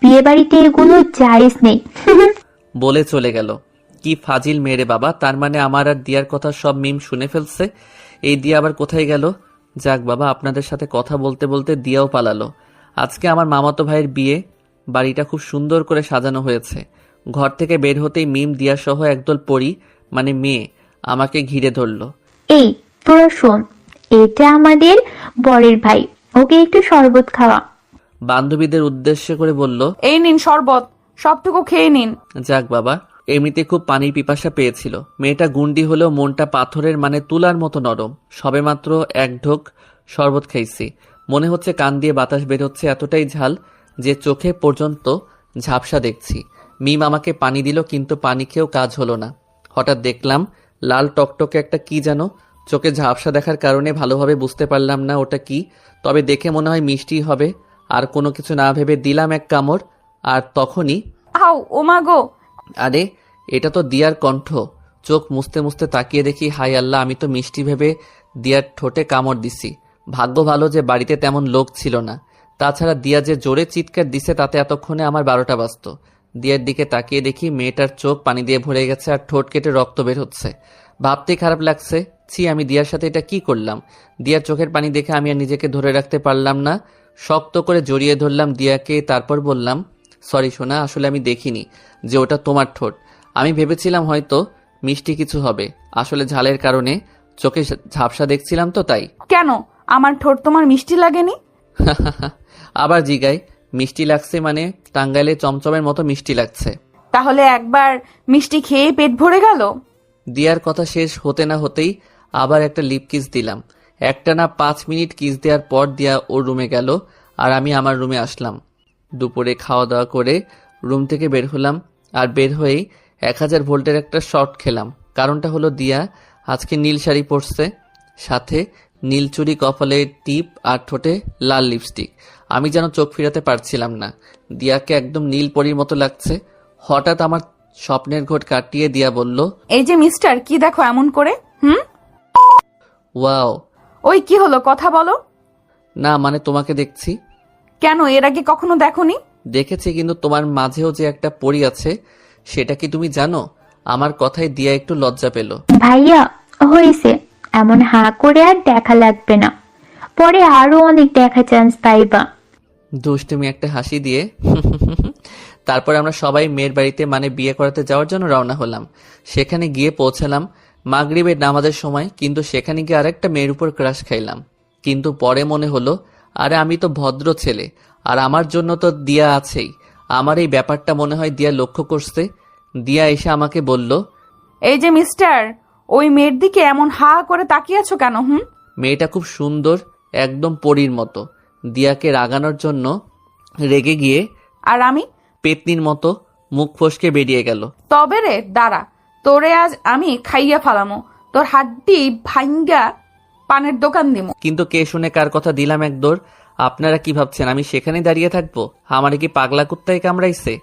বিয়ে বাড়িতে এগুলো জায়েজ নেই। বলে চলে গেল। কি ফাজিল মেরে বাবা, তার মানে আমার আর দিয়ার কথা সব মিম শুনে ফেলছে। এই দিয়া আবার কোথায় গেল? যাক বাবা, আপনাদের সাথে কথা বলতে বলতে দিয়াও পালালো। আজকে আমার মামাতো ভাইয়ের বিয়ে, বাড়িটা খুব সুন্দর করে সাজানো হয়েছে। ঘর থেকে বের হতেই মিম, দিয়া সহ একদল পরী, মানে মেয়ে, আমাকে ঘিরে ধরলো। এই তোরা শোন, এটা আমাদের বরের ভাই, ওকে একটু শরবত খাওয়া। বান্ধবীদের উদ্দেশ্য করে বলল, এই নিন শরবত, সবটুকু খেয়ে নিন। যাক বাবা, এমনিতে খুব পানির পিপাসা পেয়েছিল। মেয়েটা গুন্ডি হলেও মনটা পাথরের, মানে তুলার মতো নরম। সবেমাত্র এক ঢোক শরবত খাইছি, মনে হচ্ছে কান দিয়ে বাতাস বের হচ্ছে, এতটাই ঝাল যে চোখে পর্যন্ত ঝাপসা দেখছি। মিম আমাকে পানি দিল, কিন্তু পানি খেয়েও কাজ হলো না। হঠাৎ দেখলাম লাল টকটকে একটা কি যেন, চোখে ঝাপসা দেখার কারণে ভালোভাবে বুঝতে পারলাম না ওটা কি, তবে দেখে মনে হয় মিষ্টি হবে। আর কোনো কিছু না ভেবে দিলাম এক কামড়, আর তখনই আও ওমা গো! আরে এটা তো দিয়ার কণ্ঠ। চোখ মুছতে মুছতে তাকিয়ে দেখি, হাই আল্লাহ, আমি তো মিষ্টি ভেবে দিয়ার ঠোঁটে কামড় দিছি। ভাগ্য ভালো যে বাড়িতে তেমন লোক ছিল না, তাছাড়া দিয়া যে জোরে চিৎকার দিছে তাতে এতক্ষণে আমার 12টা বাজত। দিয়ার দিকে তাকিয়ে দেখি মেয়েটার চোখ পানি দিয়ে ভরে গেছে আর ঠোঁট কেটে রক্ত বের হচ্ছে। ভাবতেই খারাপ লাগছে। ছি, আমি দিয়ার সাথে এটা কি করলাম? দিয়ার চোখের পানি দেখে আমি আর নিজেকে ধরে রাখতে পারলাম না, শক্ত করে জড়িয়ে ধরলাম দিয়াকে। তারপর বললাম, সরি সোনা, আসলে আমি দেখিনি যে ওটা তোমার ঠোঁট। আমি ভেবেছিলাম হয়তো মিষ্টি কিছু হবে, আসলে ঝালের কারণে চোখে ঝাপসা দেখছিলাম তো তাই। কেন আমার ঠোঁট তোমার মিষ্টি লাগেনি? আবার জিগাই, মিষ্টি লাগছে মানে টাঙ্গাইলে চমচমের মতো মিষ্টি লাগছে। তাহলে একবার মিষ্টি খেয়ে পেট ভরে গেল? দিয়ার কথা শেষ হতে না হতেই আবার একটা লিপ কিস দিলাম। একটানা 5 মিনিট কিস দেওয়ার পর দিয়া ওর রুমে গেল, আর আমি আমার রুমে আসলাম। দুপুরে খাওয়া দাওয়া করে রুম থেকে বের হলাম, আর বের হয়েই 1000 ভোল্টের একটা শর্ট খেলাম। কারণটা হলো দিয়া আজকে নীল শাড়ি পরছে, সাথে নীল চুড়ি, কপালে টিপ আর ঠোঁটে লাল লিপস্টিক। আমি যেন চোখ ফিরাতে পারছিলাম না, দিয়াকে একদম নীল পরীর মতো লাগছে। হঠাৎ আমার স্বপ্নের ঘোট কাটিয়ে দিয়া বলল, এই যে মিস্টার, কি দেখো এমন করে? ওয়াও। ওই কি হলো, কথা বলো। না মানে তোমাকে দেখছি। কেন, এর আগে কখনো দেখোনি? দেখেছি, কিন্তু তোমার মাঝেও যে একটা পরী আছে সেটা কি তুমি জানো? আমার কথায় দিয়া একটু লজ্জা পেল। ভাইয়া, হয়েছে, এমন হাঁ করে আর দেখা লাগবে না, পরে আরো অনেক দেখা চান্স পাইবা। দুষ্টুমি একটা হাসি দিয়ে তারপর আমরা সবাই মেয়ের বাড়িতে, মানে বিয়ে করাতে যাওয়ার জন্য রওনা হলাম। সেখানে গিয়ে পৌঁছালাম মাগরিবের নামাজের সময়, কিন্তু সেখানে গিয়ে আরেকটা মেয়ের উপর ক্রাশ খাইলাম। কিন্তু পরে মনে হলো, আরে আমি তো ভদ্র ছেলে, আর আমার জন্য তো দিয়া আছেই। আমার এই ব্যাপারটা মনে হয় দিয়া লক্ষ্য করছে। দিয়া এসে আমাকে বলল, এই যে মিস্টার, ওই মেয়ের দিকে এমন হা করে তাকিয়ে আছো কেন? মেয়েটা খুব সুন্দর, একদম পরীর মতো। দিয়াকে রাগানোর জন্য রেগে গিয়ে আর আমি পেতনির মতো মুখ ফসকে বেরিয়ে গেল। তবে রে দাঁড়া, তোরে আজ আমি খাইয়া ফালামো, তোর হাড্ডি ভাঙ্গা পানের দোকান দিমু। কিন্তু কে শুনে কার কথা দিলাম এক দৌড়। আপনারা কি ভাবছেন আমি সেখানে দাঁড়িয়ে থাকবো? আমারে কি পাগলা কুত্তায় কামড়াইছে?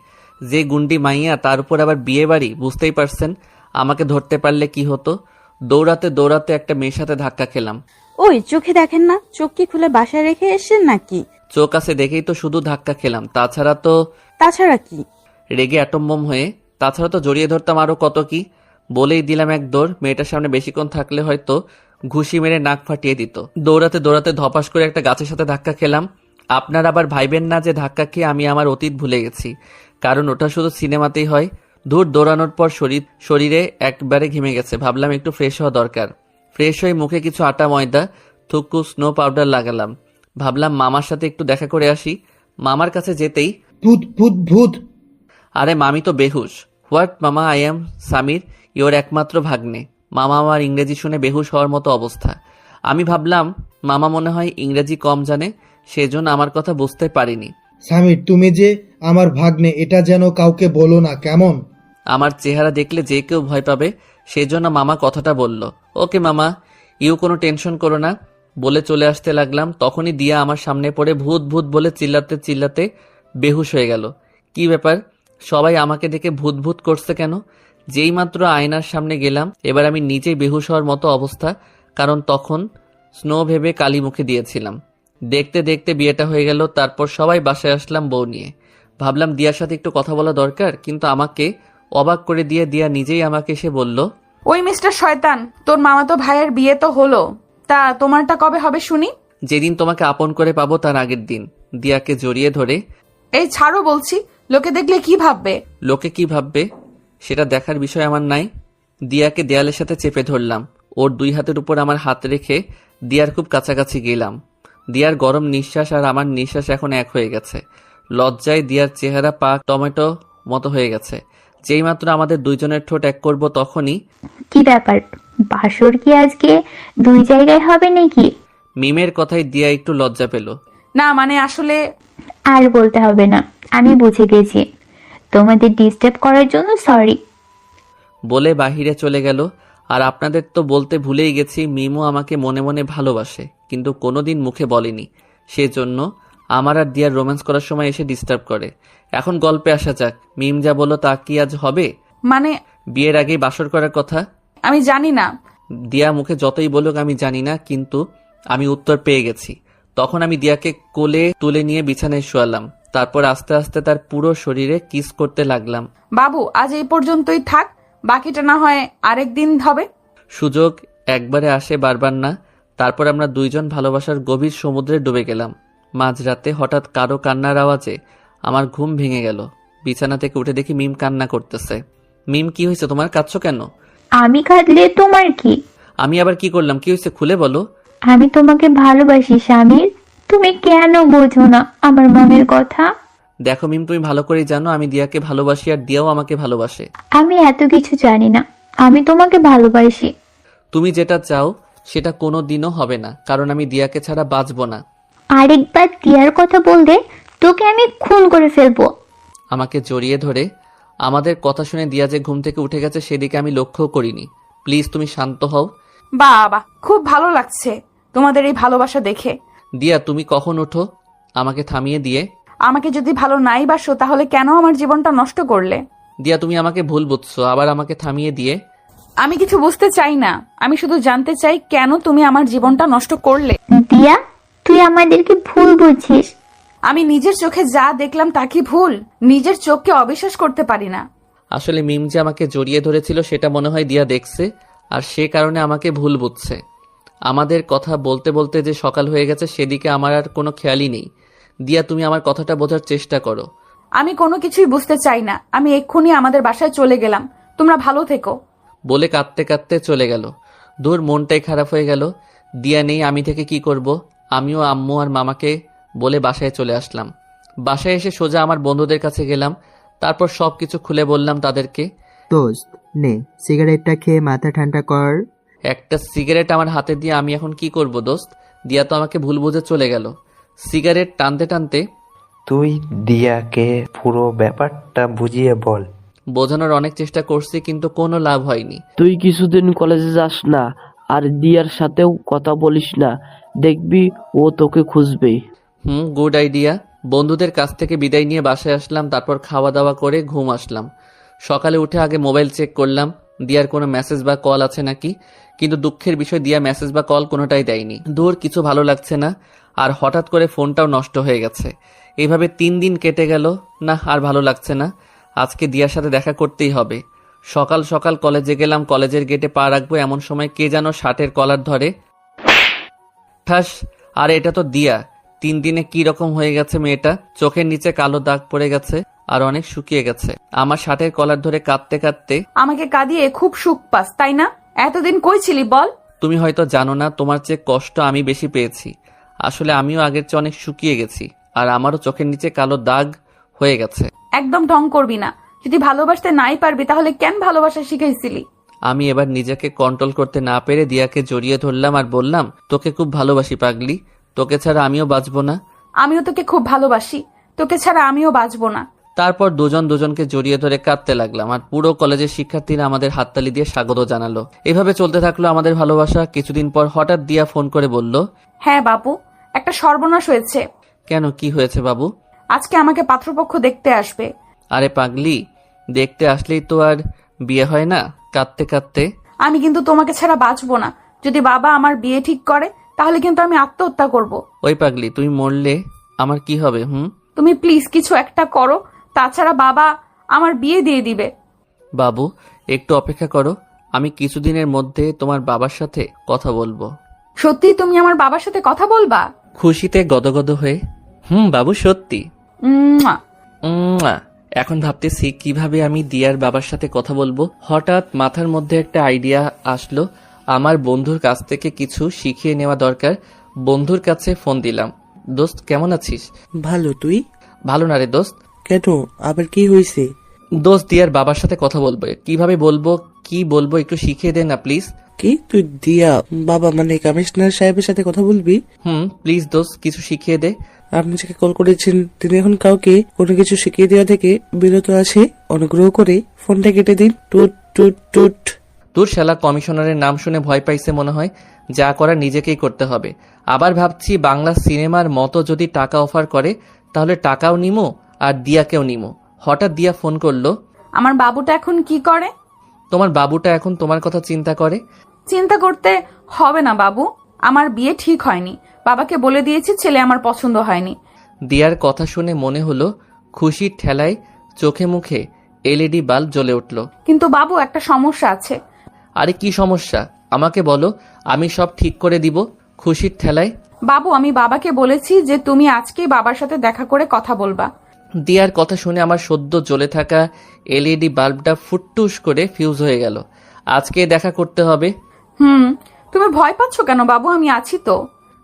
যে গুন্ডি মাইয়া, তার উপর আবার বিয়ে বাড়ি, বুঝতেই পারছেন। আমাকে ধরতে পারলে কি হতো। দৌড়াতে দৌড়াতে একটা মেয়ের সাথে ধাক্কা খেলাম। ওই চোখে দেখেন না, চোখ কি খুলে বাসায় রেখে এসেছেন নাকি? চোখ আছে দেখেই তো শুধু ধাক্কা খেলাম, তাছাড়া কি? রেগে অ্যাটম বোম হয়ে। তাছাড়া তো জড়িয়ে ধরতাম আরো কত কি। বলেই দিলাম এক দৌড়। মেয়েটার সামনে বেশিক্ষণ থাকলে হয়তো ঘুষি মেরে নাক ফাটিয়ে দিত। দৌড়াতে দৌড়াতে ধপাস করে একটা গাছের সাথে ধাক্কা খেলাম। আপনার আবার ভাইবেন না যে ধাক্কা খেয়ে আমি আমার অতীত ভুলে গেছি, কারণ ওটা শুধু সিনেমাতেই হয়। দূর দৌড়ানোর পর শরীরে একবারে ঘেমে গেছে। ভাবলাম একটু ফ্রেশ হওয়া দরকার। ফ্রেশ হয়ে মুখে কিছু আটা ময়দা, থুকু স্নো পাউডার লাগালাম। ভাবলাম মামার সাথে একটু দেখা করে আসি। মামার কাছে যেতেই, ভূত ভূত ভূত। আরে মামি তো বেহুশ। হোয়াট মামা, আই এম সামির, ইওর একমাত্র ভাগ্নে। মামা আমার ইংরেজি শুনে বেহুশ হওয়ার মতো অবস্থা। আমি ভাবলাম মামা মনে হয় ইংরেজি কম জানে, সেজন্য আমার কথা বুঝতে পারিনি। সামির, তুমি যে আমার ভাগ্নে এটা যেন কাউকে বলো না, কেমন? আমার চেহারা দেখলে যে কেউ ভয় পাবে, সেজন্য মামা কথাটা বলল। ওকে মামা, ইউ কোনো টেনশন করো না বলে চলে আসতে লাগলাম। তখনই দিয়া আমার সামনে পড়ে ভূত ভূত বলে চিল্লাতে চিল্লাতে বেহুশ হয়ে গেল। কি ব্যাপার, সবাই আমাকে দেখে ভূত ভূত করছে কেন? যেই মাত্র আয়নার সামনে গেলাম, এবার আমি নিজেই বেহুশ হওয়ার মতো অবস্থা, কারণ তখন স্নো ভেবে কালি মুখে দিয়েছিলাম। দেখতে দেখতে বিয়েটা হয়ে গেল। তারপর সবাই বাসায় আসলাম বউ নিয়ে। ভাবলাম দিয়ার সাথে একটু কথা বলা দরকার, কিন্তু আমাকে অবাক করে দিয়ে দিয়া নিজেই আমাকে এসে বলল, ওই মিস্টার শয়তান, তোর মামাতো ভাইয়ের বিয়ে তো হলো, তা তোমারটা কবে হবে শুনি? যেদিন তোমাকে আপন করে পাবো তার আগের দিন। দিয়াকে জড়িয়ে ধরে, এই ছাড়ো বলছি, লোকে দেখলে কি ভাববে? লোকে কি ভাববে সেটা দেখার বিষয় আমার নাই। দিয়াকে দেয়ালের সাথে চেপে ধরলাম। ওর দুই হাতের উপর আমার হাত রেখে দিয়ার খুব কাছাকাছি গেলাম। দিয়ার গরম নিঃশ্বাস আর আমার নিঃশ্বাস এখন এক হয়ে গেছে। লজ্জায় দিয়ার চেহারা পাক টমেটো মতো হয়ে গেছে। যেই মাত্র আমাদের দুইজনের ঠোঁট এক করব, তখনই কি ব্যাপার, বাসর কি আজকে 2 জায়গায় হবে নাকি? মিমের কথায় দিয়া একটু লজ্জা পেল। না মানে আসলে আর বলতে হবে না, আমি বুঝে গেছি। তোমাদের ডিস্টার্ব করার জন্য সরি। বলে বাহিরে চলে গেল। আর আপনাদের তো বলতে ভুলেই গেছি, মিমও আমাকে মনে মনে ভালোবাসে, কিন্তু কোনোদিন মুখে বলেনি। সেজন্য আমার আর দিয়ার রোম্যান্স করার সময় এসে ডিস্টার্ব করে। এখন গল্পে আসা যাক। মিম যা বলো তা কি আজ হবে? মানে বিয়ের আগেই বাসর করার কথা। আমি জানি না। দিয়া মুখে যতই বলুক আমি জানি না, কিন্তু আমি উত্তর পেয়ে গেছি। তখন আমি দিয়াকে কোলে তুলে নিয়ে বিছানায় শোয়ালাম। তারপর আস্তে আস্তে তার পুরো শরীরে কিস করতে লাগলাম। বাবু, আজ এই পর্যন্তই থাক, বাকিটা না হয় আরেকদিন হবে। সুযোগ একবারে আসে, বারবার না। তারপর আমরা দুইজন ভালোবাসার গভীর সমুদ্রে ডুবে গেলাম। মাঝরাতে হঠাৎ কারো কান্নার আওয়াজে আমার ঘুম ভেঙে গেল। বিছানা থেকে উঠে দেখি মিম কান্না করতেছে। মিম, কি হয়েছে তোমার, কাঁদছো কেন? আমি কাঁদলে তোমার কি? আমি আবার কি করলাম? কি হয়েছে খুলে বলো। আমি তোমাকে ভালোবাসি স্বামীর, তুমি কেন বোঝো না আমার মনের কথা? দেখো মিম, তুমি ভালো করেই জানো আমি দিয়াকে ভালোবাসি, আর দিয়াও আমাকে ভালোবাসে। আমি এত কিছু জানি না, আমি তোমাকে ভালোবাসি। তুমি যেটা চাও সেটা কোনো দিনও হবে না, কারণ আমি দিয়াকে ছাড়া বাঁচবো না। আরেকবার টিয়ার কথা বললে তোকে আমি খুন করে ফেলবো। আমাকে জড়িয়ে ধরে আমাদের কথা শুনে দিয়া যে ঘুম থেকে উঠে গেছে সেদিকে আমি লক্ষ্য করিনি। প্লিজ তুমি শান্ত হও। বাবা, খুব ভালো লাগছে তোমাদের এই ভালোবাসা দেখে। দিয়া, তুমি কখন ওঠো? আমাকে থামিয়ে দিয়ে। আমাকে যদি ভালো নাই বাসো তাহলে কেন আমার জীবনটা নষ্ট করলে? দিয়া, তুমি আমাকে ভুল বুঝছো। আবার আমাকে থামিয়ে দিয়ে। আমি কিছু বুঝতে চাই না, আমি শুধু জানতে চাই কেন তুমি আমার জীবনটা নষ্ট করলে। দিয়া, তুই আমাদেরকে ভুল বুঝছিস। আমি নিজের চোখে যা দেখলাম তা কি ভুল? নিজের চোখকে অবিশ্বাস করতে পারি না। আসলে মিম যে আমাকে জড়িয়ে ধরেছিল সেটা মনে হয় দিয়া দেখছে, আর সে কারণে আমাকে ভুল বুঝছে। আমাদের কথা বলতে বলতে যে সকাল হয়ে গেছে সেদিকে আমার আর কোনো খেয়ালই নেই। দিয়া, তুমি আমার কথাটা বোঝার চেষ্টা করো। আমি কোনো কিছুই বুঝতে চাই না, আমি এক্ষুনি আমাদের বাসায় চলে গেলাম, তোমরা ভালো থেকো। বলে কাঁদতে কাঁদতে চলে গেল। দূর, মনটাই খারাপ হয়ে গেল। দিয়া নেই, আমি থেকে কি করব? আমিও আম্মু আর মামাকে বলে বাসায় চলে আসলাম। বাসায় এসে সোজা আমার বন্ধুদের কাছে গেলাম। তারপর সবকিছু খুলে বললাম তাদেরকে। দোস্ত, নে সিগারেটটা খেয়ে মাথা ঠান্ডা কর। একটা সিগারেট আমার হাতে দিয়ে আমি এখন কি করব দোস্ত? দিয়া তো আমাকে ভুল বুঝে চলে গেল। সিগারেট টানতে টানতে, তুই দিয়াকে পুরো ব্যাপারটা বুঝিয়ে বল। বোঝানোর অনেক চেষ্টা করছি, কিন্তু কোনো লাভ হয়নি। তুই কিছুদিন কলেজে যাস না, আর দিয়ার সাথেও কথা বলিস না, দেখবি ও তোকে খুঁজবেই। Good idea. বন্ধুদের কাছ থেকে বিদায় নিয়ে বাসায় আসলাম। তারপর খাওয়া দাওয়া করে ঘুম আসলাম। সকালে উঠে আগে মোবাইল চেক করলাম দিয়ার কোনো মেসেজ বা কল আছে নাকি, কিন্তু দুঃখের বিষয় দিয়া মেসেজ বা কল কোনোটাই দেয়নি। দূর, কিছু ভালো লাগছে না। আর হঠাৎ করে ফোনটাও নষ্ট হয়ে গেছে। এইভাবে 3 দিন কেটে গেল। না, আর ভালো লাগছে না। আজকে দিয়ার সাথে দেখা করতেই হবে। সকাল সকাল কলেজে গেলাম। কলেজের গেটে পা রাখবো এমন সময় কে যেন শার্টের কলার ধরে। ঠাস! আর এটা তো দিয়া। 3 দিনে কি রকম হয়ে গেছে মেয়েটা। চোখের নিচে কালো দাগ পড়ে গেছে আর অনেক শুকিয়ে গেছে। আমার শার্টের কলার ধরে কাঁদতে কাঁদতে, আমাকে কাঁদিয়ে খুব সুখ পাস তাই না? এতদিন কই ছিলি বল? তুমি হয়তো জানো না, তোমার চেয়ে কষ্ট আমি বেশি পেয়েছি। আসলে আমিও আগের চেয়ে অনেক শুকিয়ে গেছি, আর আমারও চোখের নিচে কালো দাগ হয়ে গেছে। একদম ঢং করবি না। যদি ভালোবাসতে নাই পারবি তাহলে কেন ভালোবাসা শিখাইছিলি? আমি এবার নিজেকে কন্ট্রোল করতে না পেরে দিয়াকে জড়িয়ে ধরলাম আর বললাম, তোকে খুব ভালোবাসি পাগলি, তোকে ছাড়া আমিও বাঁচবো না। আমিও তোকে খুব ভালোবাসি, তোকে ছাড়া আমিও বাঁচবো না। তারপর দুজন দুজনকে জড়িয়ে ধরে কাঁদতে লাগলাম আর পুরো কলেজের শিক্ষার্থীরা আমাদের হাততালি দিয়ে স্বাগত জানালো। এভাবে চলতে থাকলো আমাদের ভালোবাসা। কিছুদিন পর হঠাৎ দিয়া ফোন করে বলল, হ্যাঁ বাবু, একটা সর্বনাশ হয়েছে। কেন, কি হয়েছে বাবু? আজকে আমাকে পাত্রপক্ষ দেখতে আসবে। আরে পাগলি, দেখতে আসলেই তো আর বিয়ে হয় না? কাঁদতে কাঁদতে। আমি কিন্তু তোমাকে ছাড়া বাঁচবো না। যদি বাবা আমার বিয়ে ঠিক করে তাহলে কিন্তু আমি আত্মহত্যা করব। ওই পাগলি, তুই মরলে আমার কি হবে? তুমি প্লিজ কিছু একটা করো, তাছাড়া বাবা আমার বিয়ে দিয়ে দিবে। বাবু, একটু অপেক্ষা করো, আমি কিছুদিনের মধ্যে তোমার বাবার সাথে কথা বলবো। সত্যি তুমি আমার বাবার সাথে কথা বলবা? খুশিতে গদগদ হয়ে বাবু সত্যি। মুয়া। উম্মা। এখন ভাবতেছি কিভাবে আমি দিয়ার বাবার সাথে কথা বলবো। হঠাৎ মাথার মধ্যে একটা আইডিয়া আসলো, আমার বন্ধুর কাছ থেকে কিছু শিখিয়ে নেওয়া দরকার। বন্ধুর কাছে ফোন দিলাম। দোস্ত, কেমন আছিস? ভালো, তুই? ভালো না রে দোস্ত। কেন, আবার কি হয়েছে? দোস্ত, দিয়ার বাবার সাথে কথা বলবো, কিভাবে বলবো, কি বলবো একটু শিখিয়ে দে না প্লিজ। কি, তুই দিয়া বাবা মানে কমিশনার সাহেবের সাথে কথা বলবি? প্লিজ দোস্ত, কিছু শিখিয়ে দে। আপনি যাকে কল করেছেন তিনি এখন কাউকে কোনো কিছু শিখিয়ে দেওয়া থেকে বিরত আছে। অনুগ্রহ করে ফোনটা কেটে দিন। টুট টুট টুট। তোর শালা কমিশনারের নাম শুনে ভয় পাইছে মনে হয়। যা করার নিজেকেই করতে হবে। আবার ভাবছি বাংলা সিনেমার মতো যদি টাকা অফার করে তাহলে টাকাও নিমো আর দিয়াকেও নিমো। হঠাৎ দিয়া ফোন করলো, আমার বাবুটা এখন কি করে? তোমার বাবুটা এখন তোমার কথা চিন্তা করে। চিন্তা করতে হবে না বাবু, আমার বিয়ে ঠিক হয়নি। বাবাকে বলে দিয়েছি ছেলে আমার পছন্দ হয়নি। দিয়ার কথা শুনে মনে হলো খুশির ঠেলায় চোখে মুখে এলইডি বাল্ব জ্বলে উঠল। কিন্তু বাবু, একটা সমস্যা আছে। আরে কি সমস্যা আমাকে বলো, আমি সব ঠিক করে দিব। খুশির ঠেলায়। বাবু, আমি বাবাকে বলেছি যে তুমি আজকেই বাবার সাথে দেখা করে কথা বলবা। দিয়ার কথা শুনে আমার সদ্য জ্বলে থাকা এলইডি বাল্বটা ফুটটুস করে ফিউজ হয়ে গেল। আজকে দেখা করতে হবে। তুমি ভয় পাচ্ছ কেন বাবু? আমি আছি তো।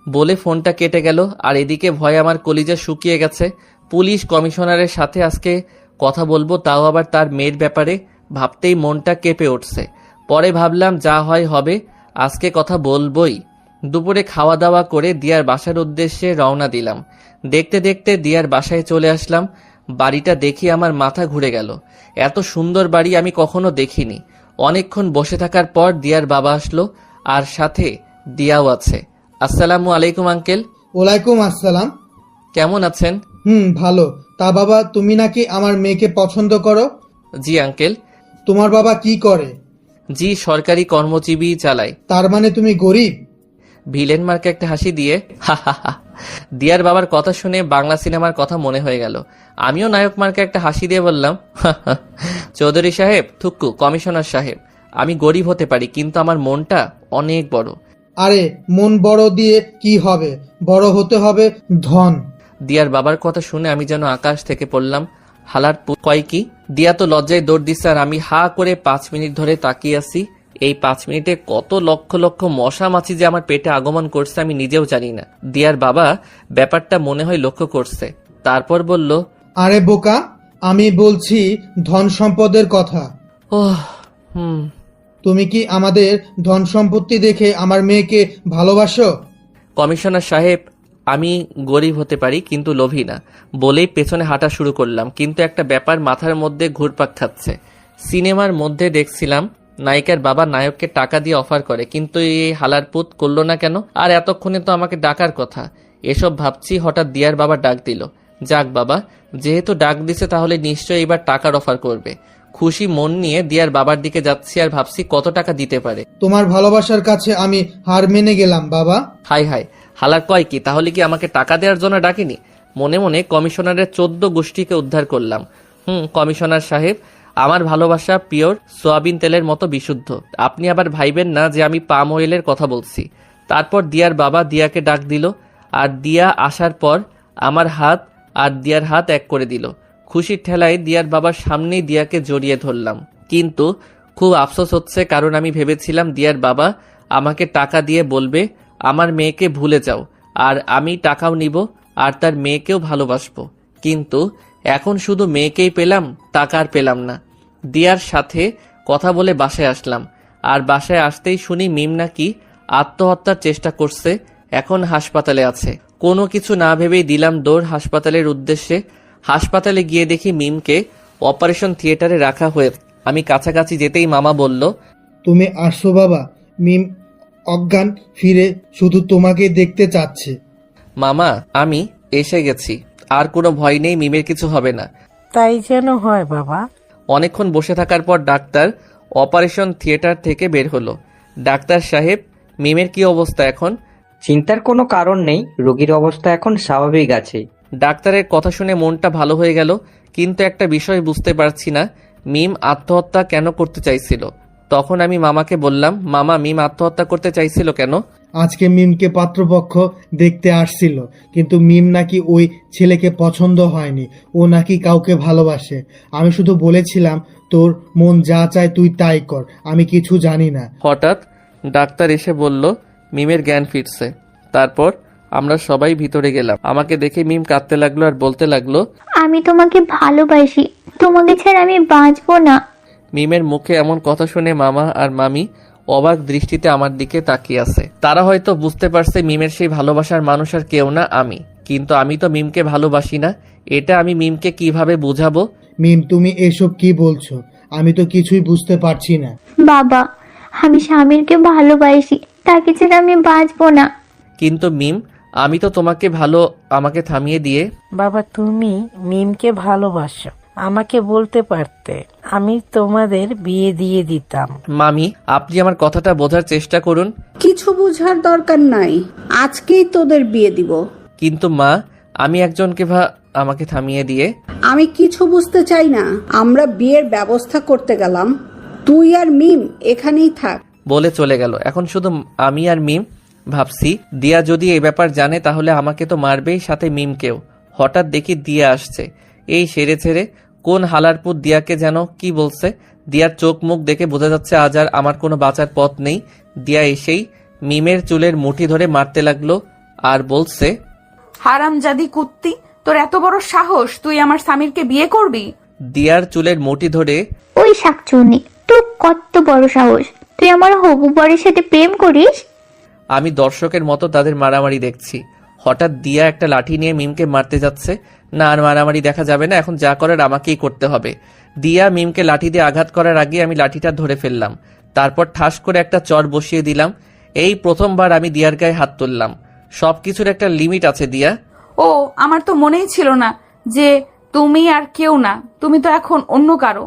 বলে ফোনটা কেটে গেল। আর এদিকে ভয়ে আমার কলিজা শুকিয়ে গেছে। পুলিশ কমিশনারের সাথে আজকে কথা বলবো, তাও আবার তার মেয়ের ব্যাপারে। ভাবতেই মনটা কেঁপে উঠছে। পরে ভাবলাম যা হয় হবে, আজকে কথা বলবোই। দুপুরে খাওয়া দাওয়া করে দিয়ার বাসার উদ্দেশ্যে রওনা দিলাম। দেখতে দেখতে দিয়ার বাসায় চলে আসলাম। বাড়িটা দেখি আমার মাথা ঘুরে গেল। এত সুন্দর বাড়ি আমি কখনো দেখিনি। অনেকক্ষণ বসে থাকার পর দিয়ার বাবা আসলো, আর সাথে দিয়াও আছে। আসসালামু আলাইকুম আঙ্কেল। ওয়ালাইকুম আসসালাম। কেমন আছেন? ভালো। তা বাবা, তুমি নাকি আমার মেয়েকে পছন্দ করো? জি আঙ্কেল। তোমার বাবা কি করে? জি, সরকারি কর্মজীবী চালায়। তার মানে তুমি গরিব? ভিলেন মার্কে একটা হাসি দিয়ে দিয়ার বাবার কথা শুনে বাংলা সিনেমার কথা মনে হয়ে গেল। আমিও নায়ক মার্কে একটা হাসি দিয়ে বললাম, চৌধুরী সাহেব, থুক্কু কমিশনার সাহেব, আমি গরিব হতে পারি কিন্তু আমার মনটা অনেক বড়। আরে, মন বড় দিয়ে কি হবে? বড় হতে হবে ধন। দিয়ার বাবার কথা শুনে আমি যেন আকাশ থেকে পড়লাম। হালার কয় কি? দিয়া তো লজ্জায় দৌড় দিচ্ছে আর আমি হা করে 5 মিনিট ধরে তাকিয়ে আছি। এই 5 মিনিটে কত লক্ষ লক্ষ মশা মাছি যে আমার পেটে আগমন করছে আমি নিজেও জানি না। দিয়ার বাবা ব্যাপারটা মনে হয় লক্ষ্য করছে। তারপর বলল, আরে বোকা, আমি বলছি ধন সম্পদের কথা। তুমি কি আমাদের ধন সম্পত্তি দেখে আমার মেয়েকে ভালোবাসো? কমিশনার সাহেব, আমি গরিব হতে পারি কিন্তু লোভী না বলেই পেছনে হাঁটা শুরু করলাম। কিন্তু একটা ব্যাপার মাথার মধ্যে ঘুরপাক খাচ্ছে। সিনেমার মধ্যে দেখছিলাম নায়িকার বাবা নায়ককে টাকা দিয়ে অফার করে, কিন্তু এই হালার পুত করলো না কেন? আর এতক্ষণে তো আমাকে ডাকার কথা। এসব ভাবছি, হঠাৎ দিয়ার বাবা ডাক দিল। যাক বাবা, যেহেতু ডাক দিছে তাহলে নিশ্চয়ই এবার টাকার অফার করবে। খুশি মন নিয়ে দিয়ার বাবার দিকে যাচ্ছি আর ভাবছি কত টাকা দিতে পারে। তোমার ভালোবাসার কাছে আমি হার মেনে গেলাম বাবা। হাই হাই, হালার কয় কি? তাহলে কি আমাকে টাকা দেওয়ার জন্য ডাকিনি? মনে মনে কমিশনারের 14 গোষ্ঠীকে উদ্ধার করলাম। কমিশনার সাহেব, আমার ভালোবাসা পিওর সোয়াবিন তেলের মতো বিশুদ্ধ। আপনি আবার ভাইবেন না যে আমি পাম অয়েলের কথা বলছি। তারপর দিয়ার বাবা দিয়াকে ডাক দিল, আর দিয়া আসার পর আমার হাত আর দিয়ার হাত এক করে দিল। খুশির ঠেলায় দিয়ার বাবার সামনেই দিয়াকে জড়িয়ে ধরলাম। কিন্তু খুব আফসোস হচ্ছে, কারণ আমি ভেবেছিলাম দিয়ার বাবা আমাকে টাকা দিয়ে বলবে আমার মেয়েকে ভুলে যাও, আর আমি টাকাও নিব আর তার মেয়েকেও ভালোবাসবো। কিন্তু এখন শুধু মেয়েকেই পেলাম, টাকা আর পেলাম না। দিয়ার সাথে কথা বলে বাসায় আসলাম। আর বাসায় আসতেই শুনি মিম নাকি আত্মহত্যার চেষ্টা করছে, এখন হাসপাতালে আছে। কোনো কিছু না ভেবেই দিলাম দৌড় হাসপাতালের উদ্দেশ্যে। হাসপাতালে গিয়ে দেখি মিমকে অপারেশন থিয়েটারে রাখা হয়ে। আমি কাছাকাছি যেতেই মামা বলল, তুমি আসছো বাবা, মিম অজ্ঞান ফিরে শুধু তোমাকে দেখতে চাচ্ছে। মামা আমি এসে গেছি, আর কোনো ভয় নেই, মিমের কিছু হবে না। তাই যেন হয় বাবা। অনেকক্ষণ বসে থাকার পর ডাক্তার অপারেশন থিয়েটার থেকে বের হলো। ডাক্তার সাহেব, মিমের কি অবস্থা এখন? চিন্তার কোনো কারণ নেই, রোগীর অবস্থা এখন স্বাভাবিক আছে। ডাক্তারের কথা শুনে মনটা ভালো হয়ে গেল, কিন্তু একটা বিষয় বুঝতে পারছি না, মিম আত্মহত্যা কেন করতে চাইছিল। তখন আমি মামাকে বললাম, মামা মিম আত্মহত্যা করতে চাইছিল কেন? আজকে মিমকে পাত্রপক্ষ দেখতে আসছিল, কিন্তু মিম নাকি ওই ছেলেকে পছন্দ হয়নি, ও নাকি কাউকে ভালোবাসে। আমি শুধু বলেছিলাম তোর মন যা চায় তুই তাই কর, আমি কিছু জানি না। হঠাৎ ডাক্তার এসে বলল মিমের জ্ঞান ফিরছে। তারপর আমরা সবাই ভিতরে গেলাম। আমাকে দেখে মিম কাঁদতে লাগলো আর বলতে লাগলো, আমি তোমাকে ভালোবাসি, তোমাকে ছাড়া আমি বাঁচবো না। মিমের মুখে এমন কথা শুনে মামা আর মামি অবাক দৃষ্টিতে আমার দিকে তাকিয়ে আছে। তারা হয়তো বুঝতে পারছে মিমের সেই ভালোবাসার মানুষ আর কেউ না আমি, কিন্তু আমি তো মিমকে ভালোবাসি না। এটা আমি মিমকে কিভাবে বুঝাবো? মিম তুমি এসব কি বলছো? আমি তো কিছুই বুঝতে পারছি না। বাবা, আমি স্বামীরকে ভালোবাসি, তাকে ছাড়া আমি বাঁচবো না। কিন্তু মিম, আমি তো তোমাকে ভালো, আমাকে থামিয়ে দিয়ে। বাবা তুমি মিমকে ভালোবাসো, আমাকে বলতে পারতে, আমি তোমাদের বিয়ে দিয়ে দিতাম। মামি, আপনি আমার কথাটা বোঝার চেষ্টা করুন। কিছু বোঝার দরকার নাই, আজকেই তোদের বিয়ে দিব। কিন্তু মা, আমি একজনকে আমাকে থামিয়ে দিয়ে। আমি কিছু বুঝতে চাই না, আমরা বিয়ের ব্যবস্থা করতে গেলাম, তুই আর মিম এখানেই থাক বলে চলে গেল। এখন শুধু আমি আর মিম। ভাবছি দিয়া যদি এই ব্যাপার জানে তাহলে আমাকে তো মারবেই, সাথে মিমকেও। হঠাৎ দেখি দিয়া আসছে। এই সেরে ছেড়ে কোন হালারপুর দিয়াকে যেন কি বলছে। দিয়ার চোখ মুখ দেখে বোঝা যাচ্ছে আজ আর আমার কোনো বাঁচার পথ নেই। দিয়া এসেই মিমের চুলের মুঠি ধরে মারতে লাগলো আর বলছে, হারামজাদি কুত্তি, তোর এত বড় সাহস, তুই আমার স্বামীরকে বিয়ে করবি? দিয়ার চুলের মুঠি ধরে, ওই শাকচুন্নি, তোর কত বড় সাহস, তুই আমার হবু বরের সাথে প্রেম করিস? আমি দর্শকের মতো তাদের মারামারি দেখছি। হঠাৎ দিয়া একটা লাঠি নিয়ে মিমকে মারতে যাচ্ছে। না, আর মারামারি দেখা যাবে না, এখন যা করার আমাকেই করতে হবে। দিয়া মিমকে লাঠি দিয়ে আঘাত করার আগে আমি লাঠিটা ধরে ফেললাম। তারপর ঠাস করে একটা চর বসিয়ে দিলাম। এই প্রথমবার আমি দিয়ার গায়ে হাত তুললাম। সবকিছুর একটা লিমিট আছে দিয়া। ও, আমার তো মনেই ছিল না যে তুমি আর কেউ না, তুমি তো এখন অন্য কারো।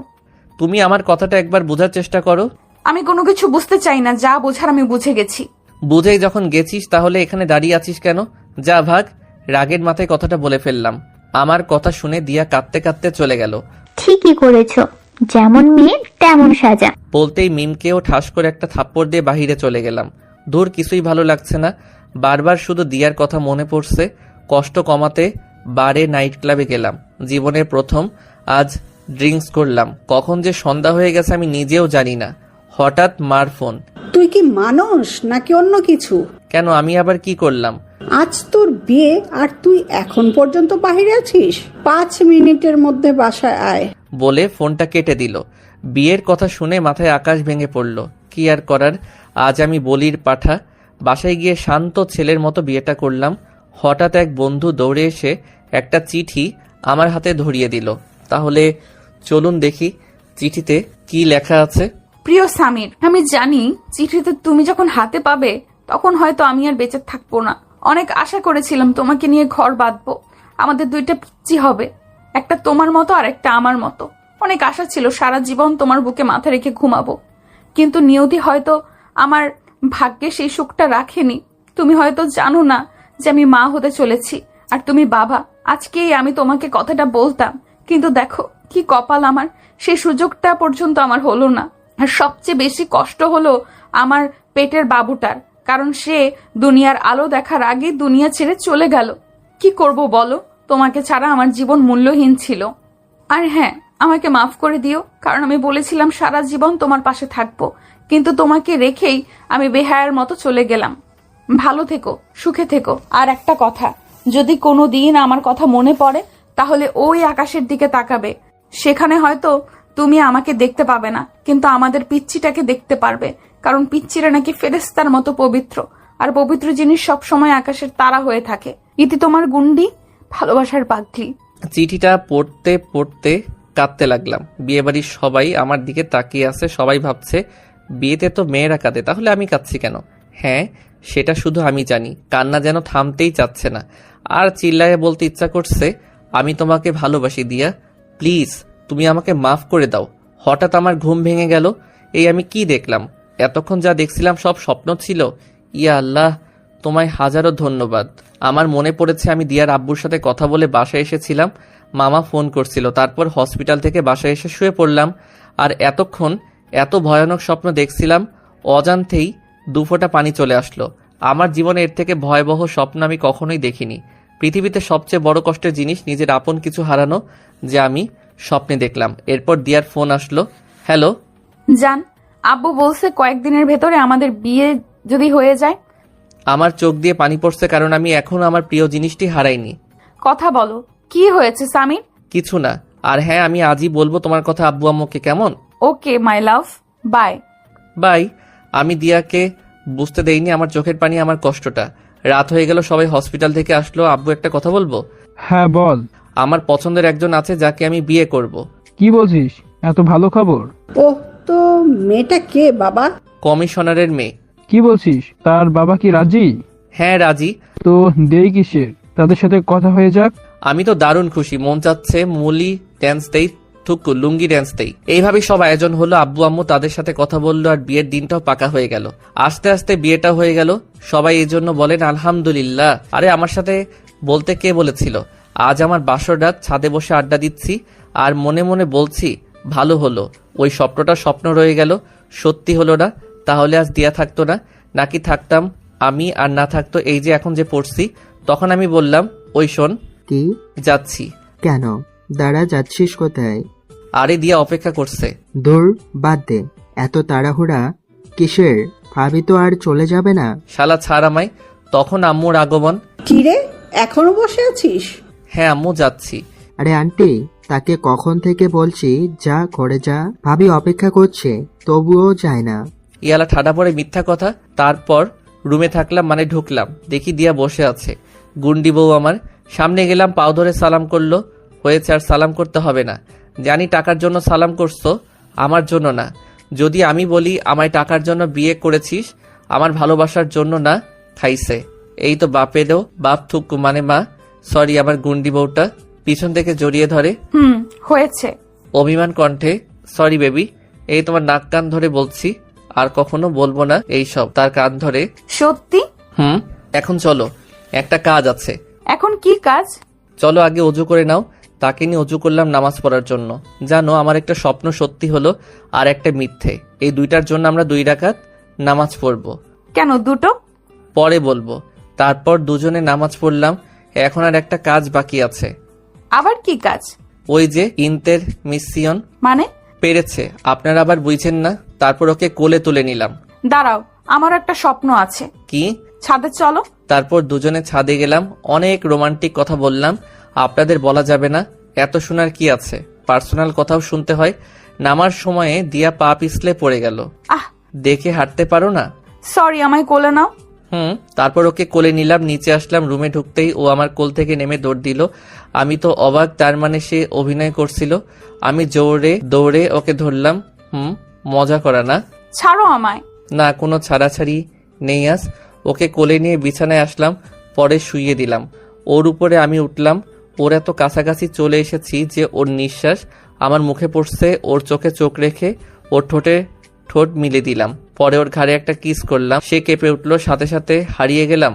তুমি আমার কথাটা একবার বোঝার চেষ্টা করো। আমি কোনো কিছু বুঝতে চাই না, যা বোঝার আমি বুঝে গেছি। বুঝেই যখন গেছিস তাহলে এখানে দাঁড়িয়ে আছিস কেন? যা ভাগ। রাগের মাথায় কথাটা বলে ফেললাম। আমার কথা শুনে দিয়া কাঁদতে কাঁদতে চলে গেল। ঠিকই করেছো, যেমন মেয়ে তেমন সাজা। বলতেই মিমকেও ঠাস করে একটা থাপ্পড় দিয়ে বাহিরে চলে গেলাম। দূর কিছুই ভালো লাগছে না, বারবার শুধু দিয়ার কথা মনে পড়ছে। কষ্ট কমাতে বারে নাইট ক্লাবে গেলাম। জীবনের প্রথম আজ ড্রিঙ্কস করলাম। কখন যে সন্ধ্যা হয়ে গেছে আমি নিজেও জানি না। হঠাৎ মার ফোন। তুই কি মানুষ নাকি অন্য কিছু? কেন, আমি আবার কি করলাম? আজ তোর বিয়ে আর তুই এখন পর্যন্ত বাইরে আছিস? 5 মিনিটের মধ্যে বাসায় আয় বলে ফোনটা কেটে দিল। বিয়ের কথা শুনে মাথায় আকাশ ভেঙে পড়ল। কি আর করার, আজ আমি বলির পাঠা। বাসায় গিয়ে শান্ত ছেলের মতো বিয়েটা করলাম। হঠাৎ এক বন্ধু দৌড়ে এসে একটা চিঠি আমার হাতে ধরিয়ে দিল। তাহলে চলুন দেখি চিঠিতে কি লেখা আছে। প্রিয় সামির, আমি জানি চিঠিতে তুমি যখন হাতে পাবে তখন হয়তো আমি আর বেঁচে থাকবো না। অনেক আশা করেছিলাম তোমাকে নিয়ে ঘর বাঁধবো, আমাদের 2টা পিচ্চি হবে, একটা তোমার মতো আর একটা আমার মতো। অনেক আশা ছিল সারা জীবন তোমার বুকে মাথা রেখে ঘুমাবো, কিন্তু নিয়তি হয়তো আমার ভাগ্যে সেই সুখটা রাখেনি। তুমি হয়তো জানো না যে আমি মা হতে চলেছি আর তুমি বাবা। আজকেই আমি তোমাকে কথাটা বলতাম, কিন্তু দেখো কি কপাল আমার, সেই সুযোগটা পর্যন্ত আমার হলো না। আর সবচেয়ে বেশি কষ্ট হলো আমার পেটের বাবুটার, কারণ সে দুনিয়ার আলো দেখার আগে দুনিয়া ছেড়ে চলে গেল। কি করব বলো, তোমাকে ছাড়া আমার জীবন মূল্যহীন ছিল। আর হ্যাঁ, আমাকে মাফ করে দিও, কারণ আমি বলেছিলাম সারা জীবন তোমার পাশে থাকবো, কিন্তু তোমাকে রেখেই আমি বেহায়ার মতো চলে গেলাম। ভালো থেকো, সুখে থেকো। আর একটা কথা, যদি কোনো দিন আমার কথা মনে পড়ে তাহলে ওই আকাশের দিকে তাকাবে, সেখানে হয়তো তুমি আমাকে দেখতে পাবে না, কিন্তু আমাদের পিচ্চিটাকে দেখতে পারবে, কারণ পিচ্চিরা নাকি ফেরেশতার মতো পবিত্র, আর পবিত্র জিনিস সব সময় আকাশের তারা হয়ে থাকে। ইতি তোমার গুন্ডি, ভালোবাসার পাগলি। চিঠিটা পড়তে পড়তে কাঁদতে লাগলাম। বিয়েবাড়ির সবাই আমার দিকে তাকিয়ে আছে, সবাই ভাবছে বিয়েতে তো মেয়েরা কাঁদে, তাহলে আমি কাঁদছি কেন? হ্যাঁ, সেটা শুধু আমি জানি। কান্না যেন থামতেই চাচ্ছে না, আর চিল্লায়ে বলতে ইচ্ছা করছে, আমি তোমাকে ভালোবাসি দিয়া, প্লিজ তুমি আমাকে মাফ করে দাও। হঠাৎ আমার ঘুম ভেঙে গেল। এই আমি কি দেখলাম? এতক্ষণ যা দেখছিলাম সব স্বপ্ন ছিল। ইয়া আল্লাহ, তোমায় হাজারো ধন্যবাদ। আমার মনে পড়েছে আমি দিয়ার আব্বুর সাথে কথা বলে বাসায় এসেছিলাম। মামা ফোন করছিল, তারপর হসপিটাল থেকে বাসায় এসে শুয়ে পড়লাম, আর এতক্ষণ এত ভয়ানক স্বপ্ন দেখছিলাম, অজান্তেই দুফোঁটা পানি চলে আসলো। আমার জীবনে এর থেকে ভয়াবহ স্বপ্ন আমি কখনোই দেখিনি। পৃথিবীতে সবচেয়ে বড় কষ্টের জিনিস নিজের আপন কিছু হারানো, যে আমি স্বপ্নে দেখলাম। এরপর দিয়ার ফোন আসলো। হ্যালো জান, আব্বু বলছে কয়েকদিনের ভেতরে আমাদের বিয়ে যদি হয়ে যায়। আমার চোখ দিয়ে পানি পড়ছে, কারণ আমি এখনো আমার প্রিয় জিনিসটি হারাইনি। কথা বলো, কি হয়েছে সামির? কিছু না। আর হ্যাঁ, আমি আজই বলবো তোমার কথা আব্বু আম্মুকে, কেমন? ওকে মাই লাভ, বাই বাই। আমি দিয়াকে বুঝতে দেইনি আমার চোখের পানি, আমার কষ্টটা। রাত হয়ে গেল, সবাই হসপিটাল থেকে আসলো। আব্বু একটা কথা বলবো? হ্যাঁ বল। আমার পছন্দের একজন আছে যাকে আমি বিয়ে করব। কি বলছিস? এত ভালো খবর? ও তো মেয়েটা কে বাবা? কমিশনারের মেয়ে। কি বলছিস? তার বাবা কি রাজি? হ্যাঁ রাজি। তো দেই কিসের, তাদের সাথে কথা হয়ে যাক। আমি তো দারুণ খুশি, মন চাচ্ছে মুলি ড্যান্স দেই, থুকু লুঙ্গি ড্যান্স দেই। এইভাবেই সব আয়োজন হলো। আব্বু আম্মু তাদের সাথে কথা বললো, আর বিয়ের দিনটাও পাকা হয়ে গেল। আস্তে আস্তে বিয়েটা হয়ে গেল। সবাই এই জন্য বলেন আলহামদুলিল্লাহ। আরে আমার সাথে বলতে কে বলেছিল? আজ আমার বাসর রাত, ছাদে বসে আড্ডা দিচ্ছি, আর মনে মনে বলছি ভালো হলো ওই স্বপ্নটা স্বপ্ন রয়ে গেল, সত্যি হলো না। তাহলে আজ দিয়া থাকতো না, নাকি থাকতাম আমি, আর না থাকতো এই যে এখন যে পড়ছি। তখন আমি বললাম, ওই শোন। কি? যাচ্ছি। কেন? দাঁড়া, যাচ্ছিস কোথায়? আরে দিয়া অপেক্ষা করছে। দূর, বাদ দে, এত তাড়াহুড়া কিসের? ভাবি তো আর চলে যাবে না? শালা ছাড় আমায়। তখন আম্মুর আগমন। কি রে, এখনো বসে আছিস? হ্যাঁ আম্মু, যাচ্ছি। আরে আন্টি, তাকে কখন থেকে বলছি যা করে যা। ভাবি অপেক্ষা করছে, তবুও যায় না। ইয়ালা ঠাডা পড়ে মিথ্যা কথা। তারপর রুমে থাকলাম, মানে ঢুকলাম, দেখি দিয়া বসে আছে। গুন্ডি বউ আমার। সামনে গেলাম, পাও ধরে সালাম করলো। হয়েছে, আর সালাম করতে হবে না। জানি টাকার জন্য সালাম করছো, আমার জন্য না। যদি আমি বলি আমায় টাকার জন্য বিয়ে করেছিস, আমার ভালোবাসার জন্য না, খাইছে। এই তো বাপেরও বাপ থুকু, মানে মা। সরি। আমার গুন্ডি বউটা পিছন থেকে জড়িয়ে ধরে। হয়েছে অভিমান কণ্ঠে, সরি বেবি। এই তোমার নাক কান ধরে বলছি, আর কখনো বলবো না এইসব। তার কান ধরে। সত্যি? এখন চলো, একটা কাজ আছে। এখন কি কাজ? চলো আগে অজু করে নাও। তাকে নিয়ে অজু করলাম নামাজ পড়ার জন্য। জানো, আমার একটা স্বপ্ন সত্যি হলো, আর একটা মিথ্যে। এই দুইটার জন্য আমরা 2 রাকাত নামাজ পড়বো। কেন দুটো? পরে বলবো। তারপর দুজনে নামাজ পড়লাম। এখন আর একটা কাজ বাকি আছে। আবার কি কাজ? ওই যে ইন্তের মিসিয়ন। মানে? পেরেছে, আপনারা আবার বুঝছেন না। তারপর ওকে কোলে তুলে নিলাম। দাঁড়াও, আমার একটা স্বপ্ন আছে। কি? ছাদে চলো। তারপর দুজনে ছাদে গেলাম, অনেক রোমান্টিক কথা বললাম। আপনাদের বলা যাবে না, এত শোনার কি আছে, পার্সোনাল কথাও শুনতে হয়। নামার সময়ে দিয়া পা পিছলে পড়ে গেল। দেখে হাঁটতে পারো না? সরি, আমায় কোলে নাও। তারপর ওকে কোলে নিলাম, নিচে আসলাম। রুমে ঢুকতেই ও আমার কোল থেকে নেমে দৌড় দিল। আমি তো অবাক, তার মানে সে অভিনয় করছিল। আমি জোরে দৌড়ে ওকে ধরলাম। মজা করা না? ছাড়ো আমায়। না, কোনো ছাড়াছাড়ি নেই আজ। ওকে কোলে নিয়ে বিছানায় আসলাম, পরে শুইয়ে দিলাম। ওর উপরে আমি উঠলাম। ওর এত কাছাকাছি চলে এসেছি যে ওর নিঃশ্বাস আমার মুখে পড়ছে। ওর চোখে চোখ রেখে ওর ঠোঁটে ঠোঁট মিলে দিলাম। পরে ওর ঘাড়ে একটা কিস করলাম। সে কেঁপে উঠলো, সাথে সাথে হারিয়ে গেলাম।